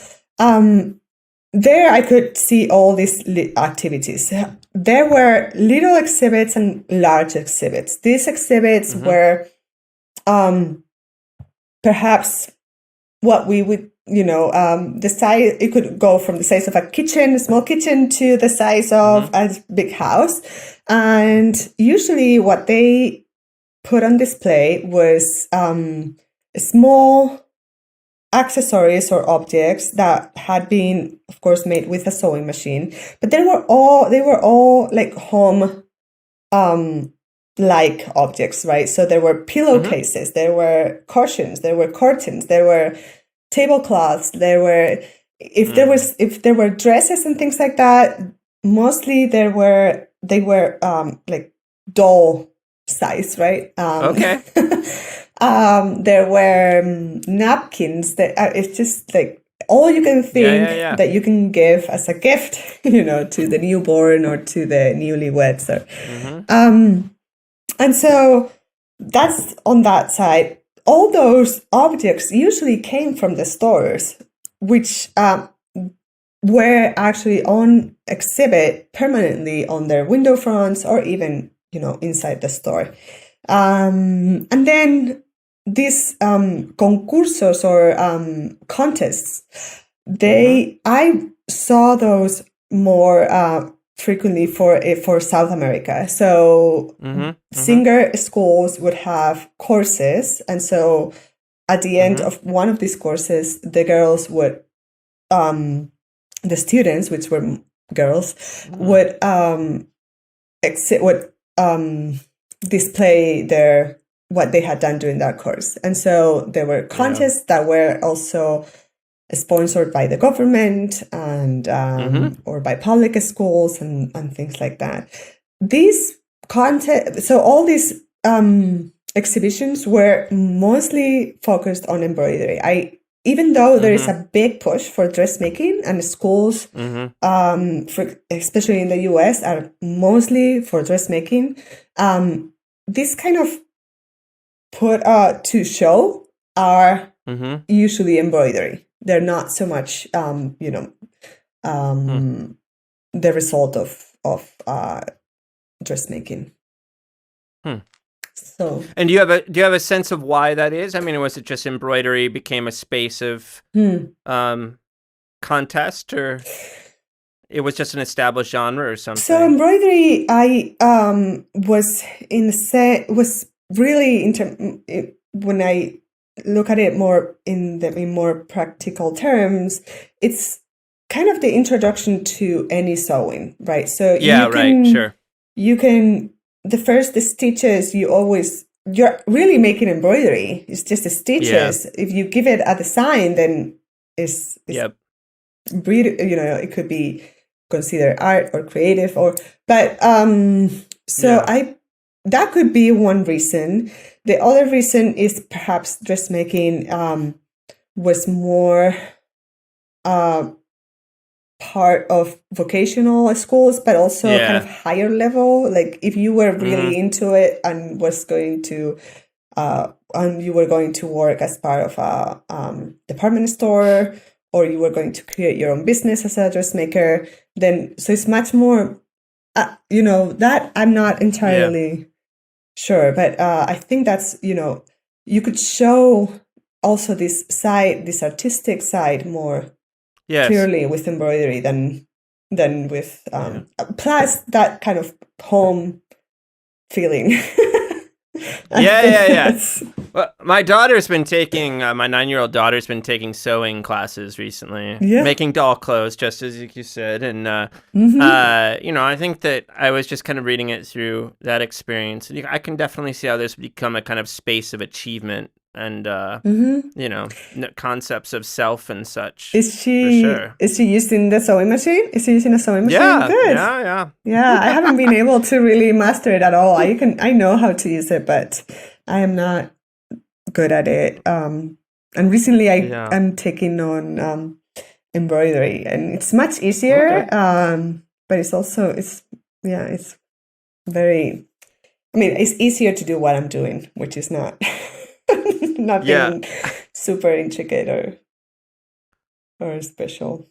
there I could see all these activities. There were little exhibits and large exhibits. These exhibits were perhaps what we would, the size, it could go from the size of a small kitchen, to the size of a big house. And usually what they put on display was small accessories or objects that had been, of course, made with a sewing machine, but they were all like home like objects, right? So there were pillowcases, there were cushions, there were curtains, there were tablecloths, there were if there were dresses and things like that. Mostly they were like doll size, right? Okay. There were napkins that it's just like all you can think yeah. that you can give as a gift, to the newborn or to the newlyweds. So, and so that's on that side. All those objects usually came from the stores, which were actually on exhibit permanently on their window fronts or even, inside the store. And then these concursos or contests, I saw those more frequently for South America. So singer schools would have courses, and so at the end of one of these courses, the girls would, the students, which were girls, would display what they had done during that course. And so there were contests that were also sponsored by the government and or by public schools and things like that. So all these exhibitions were mostly focused on embroidery. Even though there is a big push for dressmaking, and schools, especially in the US, are mostly for dressmaking, this kind of put to show are usually embroidery. They're not so much, the result of dressmaking. So, and do you have a sense of why that is? I mean, was it just embroidery became a space of contest, or it was just an established genre or something? So embroidery, was really when I look at it more in more practical terms, it's kind of the introduction to any sewing, right? So you can. The first stitches, you're really making embroidery. It's just the stitches. Yeah. If you give it a design, then it's it could be considered art or creative that could be one reason. The other reason is perhaps dressmaking was more part of vocational schools, but also kind of higher level. Like if you were really into it and was going to, and you were going to work as part of a department store, or you were going to create your own business as a dressmaker, then so it's much more, that I'm not entirely sure, but I think that's, you could show also this artistic side more clearly with embroidery than with plus that kind of home feeling. Well, my daughter's been taking my 9-year-old daughter's been taking sewing classes recently, making doll clothes, just as you said, and I think that I was just kind of reading it through that experience. I can definitely see how this become a kind of space of achievement and concepts of self and such. Is she using the sewing machine? Is she using a sewing machine? Yeah, good. Yeah. I haven't been able to really master it at all. I know how to use it, but I am not good at it. And recently I'm taking on embroidery, and it's much easier. Okay. But it's also it's very. I mean, it's easier to do what I'm doing, which is not. Nothing super intricate or special.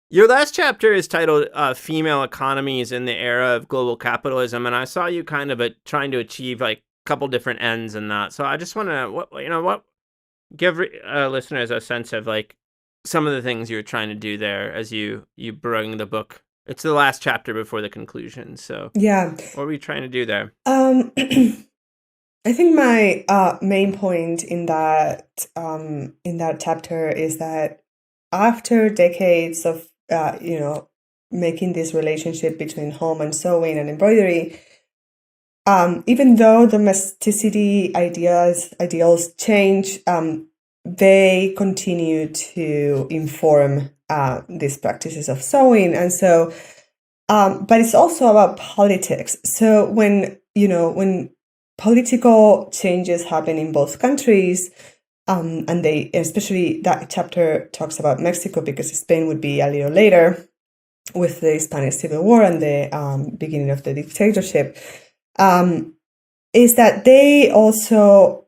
Your last chapter is titled Female Economies in the Era of Global Capitalism, and I saw you kind of trying to achieve like a couple different ends in that. So I just want to give listeners a sense of like some of the things you're trying to do there as you bring the book. It's the last chapter before the conclusion. So what were you trying to do there? I think my main point in that chapter is that after decades of making this relationship between home and sewing and embroidery, even though domesticity ideals change, they continue to inform these practices of sewing, and so, but it's also about politics. So when political changes happen in both countries, And they, especially that chapter talks about Mexico, because Spain would be a little later with the Spanish Civil War and the beginning of the dictatorship, is that they also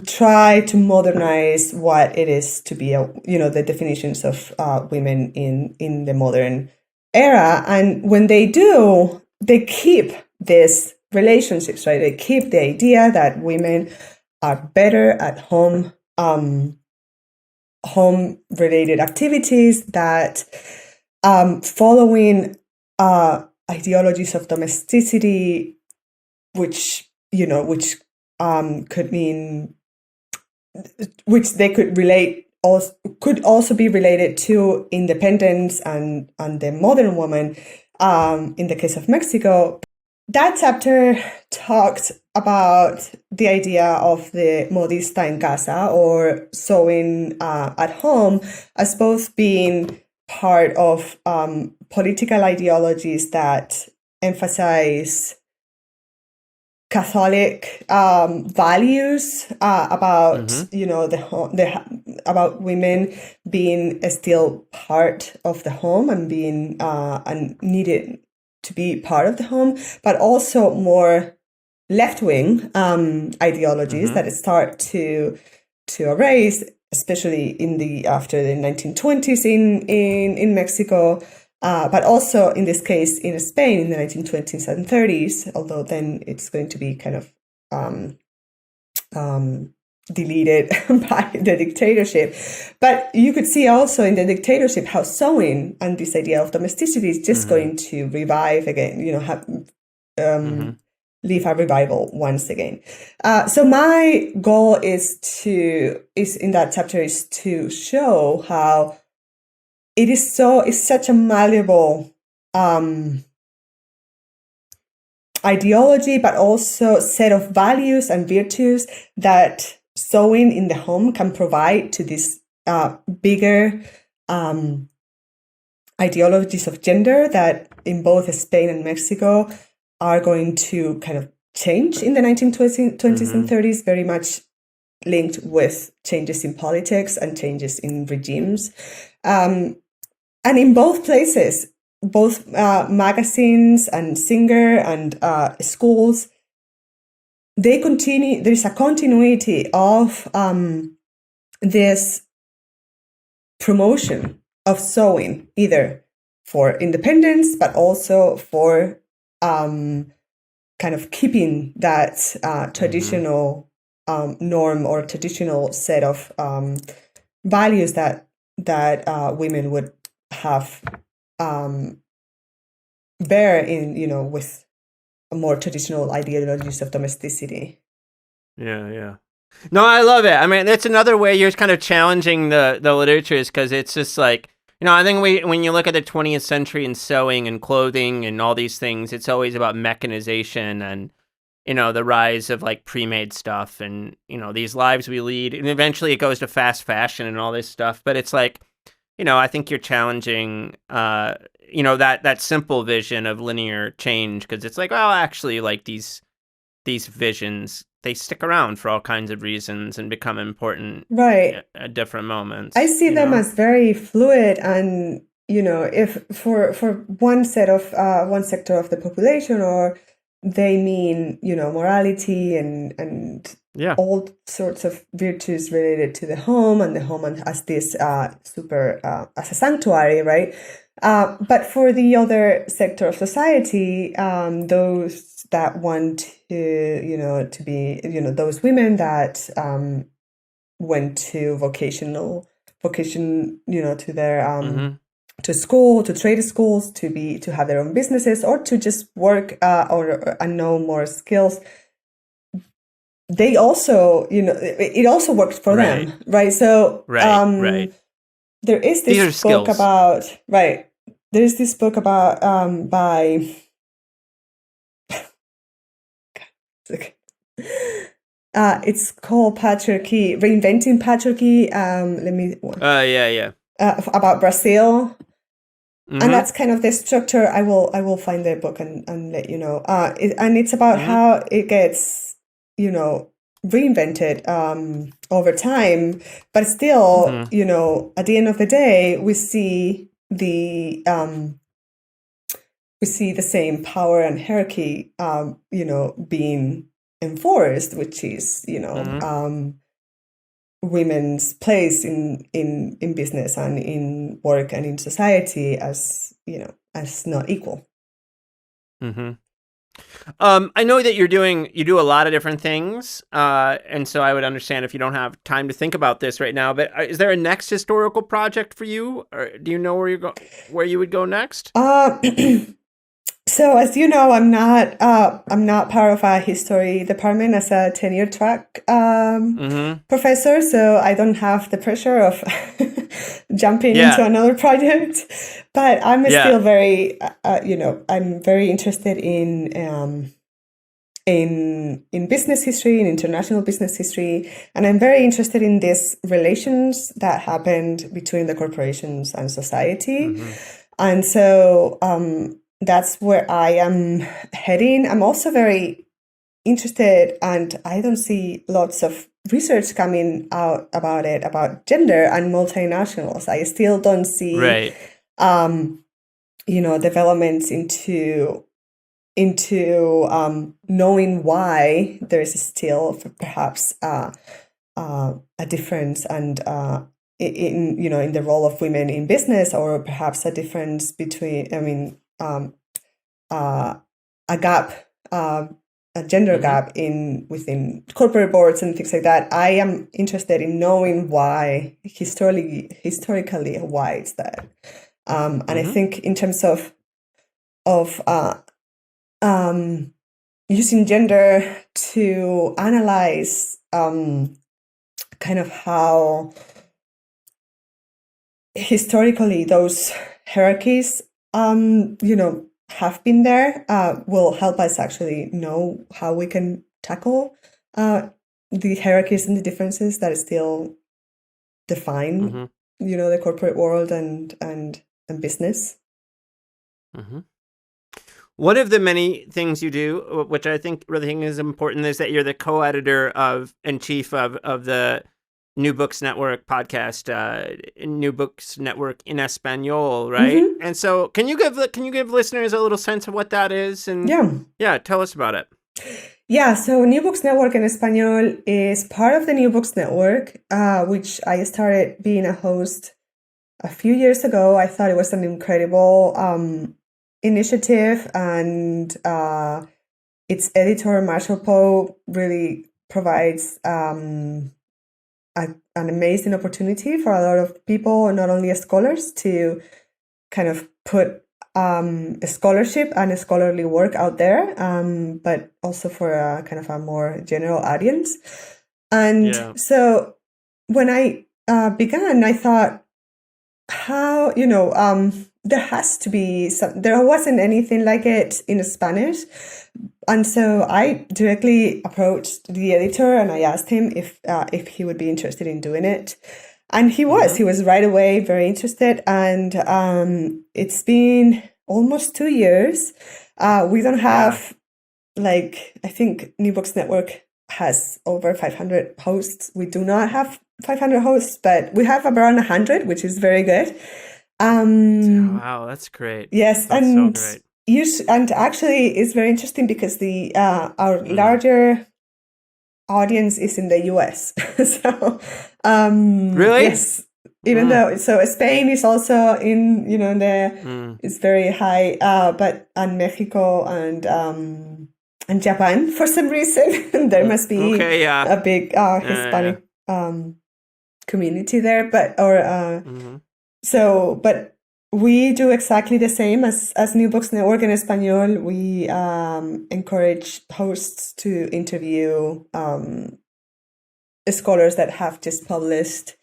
try to modernize what it is to be the definitions of women in the modern era. And when they do, they keep these relationships, right? They keep the idea that women are better at home related activities, that following ideologies of domesticity, which could mean, which they could also be related to independence and the modern woman. In the case of Mexico, that chapter talked about the idea of the modista en casa, or sewing at home, as both being part of political ideologies that emphasize Catholic values about about women being still part of the home and being and needed to be part of the home, but also more left-wing ideologies that start to arise, especially after the 1920s in Mexico. But also in this case in Spain in the 1920s and 30s, although then it's going to be kind of deleted by the dictatorship. But you could see also in the dictatorship how sewing and this idea of domesticity is just going to revive again, leave a revival once again. So my goal is in that chapter is to show how it's such a malleable ideology, but also set of values and virtues that sewing in the home can provide to these bigger ideologies of gender that in both Spain and Mexico are going to kind of change in the 1920s and 30s, very much linked with changes in politics and changes in regimes. And in both places, both magazines and Singer and schools, they continue. There is a continuity of this promotion of sewing, either for independence, but also for kind of keeping that traditional norm or traditional set of values that women would have bear in with more traditional ideologies of domesticity. Yeah. No, I love it. I mean, that's another way you're kind of challenging the literature, is because it's just like, I think when you look at the 20th century and sewing and clothing and all these things, it's always about mechanization and, the rise of like pre-made stuff and, these lives we lead. And eventually it goes to fast fashion and all this stuff. But it's like, I think you're challenging, that simple vision of linear change, because it's like, well, actually, like these visions, they stick around for all kinds of reasons and become important at different moments. I see them as very fluid, and if for one sector of the population, or they mean morality and all sorts of virtues related to the home, and the home as this super as a sanctuary, right? But for the other sector of society, those that want to be those women that went to vocation to their to school, to trade schools, to have their own businesses, or to just work and know more skills. They also, it also works for them, right? So, there is this book about, there's this book about, by, it's called Patriarchy, Reinventing Patriarchy. About Brazil. And that's kind of the structure. I will find the book and let you know. And it's about how it gets, reinvented over time, but still, at the end of the day, we see the same power and hierarchy, being enforced, which is, women's place in business and in work and in society as, as not equal. Mm-hmm. I know that you do a lot of different things, and so I would understand if you don't have time to think about this right now. But is there a next historical project for you, or do you know where you would go next? So as you know, I'm not part of a history department as a tenure track professor, so I don't have the pressure of jumping into another project. But I'm still very, I'm very interested in business history, in international business history, and I'm very interested in these relations that happened between the corporations and society, and so that's where I am heading. I'm also very interested, and I don't see lots of research coming out about gender and multinationals. I still don't see, developments into knowing why there is still perhaps a difference and in the role of women in business, or perhaps a difference between a gap, a gender gap within corporate boards and things like that. I am interested in knowing why historically why it's that, and I think in terms of using gender to analyze kind of how historically those hierarchies have been there, will help us actually know how we can tackle the hierarchies and the differences that still define the corporate world and business. One of the many things you do, which I think really is important, is that you're the co-editor and chief of the New Books Network podcast, New Books Network in Espanol, right? And so, can you give listeners a little sense of what that is? And tell us about it. Yeah, so New Books Network in Espanol is part of the New Books Network, which I started being a host a few years ago. I thought it was an incredible initiative, and its editor, Marshall Poe, really provides an amazing opportunity for a lot of people, not only as scholars, to kind of put a scholarship and a scholarly work out there, but also for a kind of a more general audience. And so when I began, I thought, how, there has to be there wasn't anything like it in Spanish. And so I directly approached the editor and I asked him if he would be interested in doing it. And he was right away very interested. And it's been almost 2 years. We don't have, I think New Books Network has over 500 hosts. We do not have 500 hosts, but we have around 100, which is very good. Wow, that's great. Yes, that's and so great. And actually, it's very interesting because our larger audience is in the US. So, really, yes, even though Spain is also in it's very high, but and Mexico and Japan for some reason there must be a big Hispanic community there, but but we do exactly the same as New Books Network in Espanol. We encourage hosts to interview scholars that have just published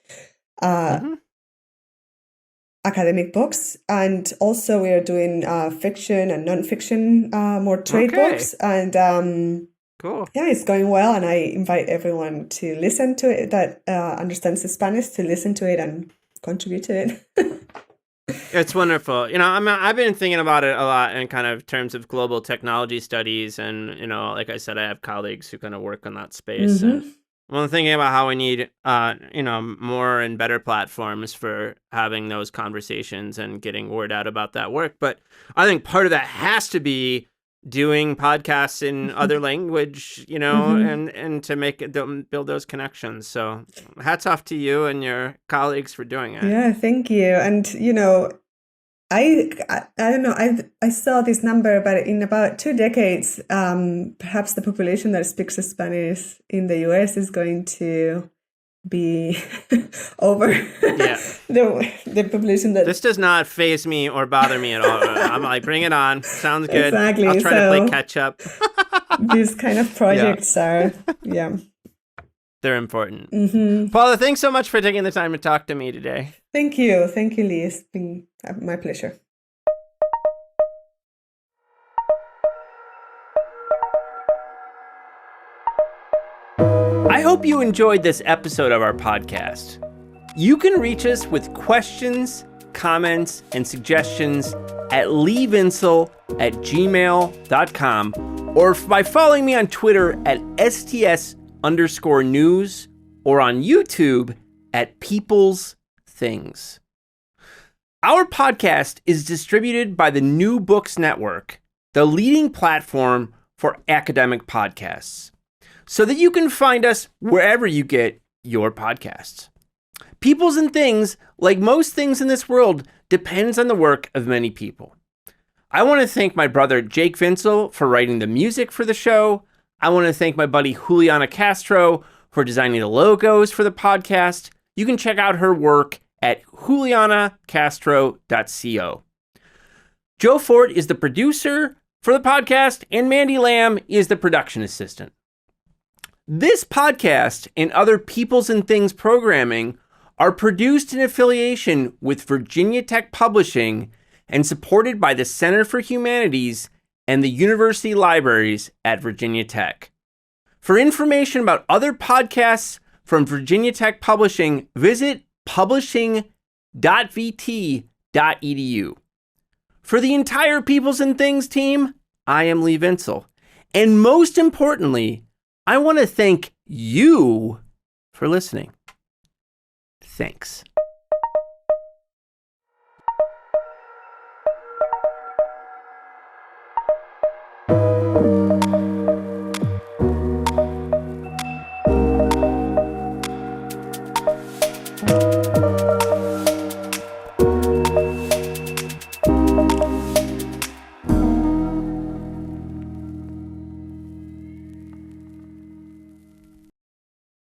academic books, and also we are doing fiction and nonfiction, more trade books, and cool. Yeah, it's going well, and I invite everyone to listen to it that understands Spanish to listen to it and contribute to it. It's wonderful. I've been thinking about it a lot in kind of terms of global technology studies. And, like I said, I have colleagues who kind of work in that space. And I'm thinking about how we need, more and better platforms for having those conversations and getting word out about that work. But I think part of that has to be doing podcasts in other language, and to make it, build those connections. So hats off to you and your colleagues for doing it. Yeah, thank you. And I don't know. I saw this number, but in about 2 decades, perhaps the population that speaks Spanish in the US is going to be over the population that. This does not faze me or bother me at all. I'm like, bring it on. Sounds good. Exactly. I'll try to play catch up. These kind of projects are, they're important. Paula, thanks so much for taking the time to talk to me today. Thank you. Thank you, Lee. It's been my pleasure. I hope you enjoyed this episode of our podcast. You can reach us with questions, comments, and suggestions at leevinsel@gmail.com or by following me on Twitter at STS_news or on YouTube at People's Things. Our podcast is distributed by the New Books Network, the leading platform for academic podcasts, so that you can find us wherever you get your podcasts. Peoples and Things, like most things in this world, depends on the work of many people. I want to thank my brother Jake Vinsel for writing the music for the show. I want to thank my buddy Juliana Castro for designing the logos for the podcast. You can check out her work at julianacastro.co. Joe Fort is the producer for the podcast, and Mandy Lamb is the production assistant. This podcast and other Peoples and Things programming are produced in affiliation with Virginia Tech Publishing and supported by the Center for Humanities and the University Libraries at Virginia Tech. For information about other podcasts from Virginia Tech Publishing, visit publishing.vt.edu. For the entire Peoples and Things team, I am Lee Vinsel. And most importantly, I want to thank you for listening. Thanks.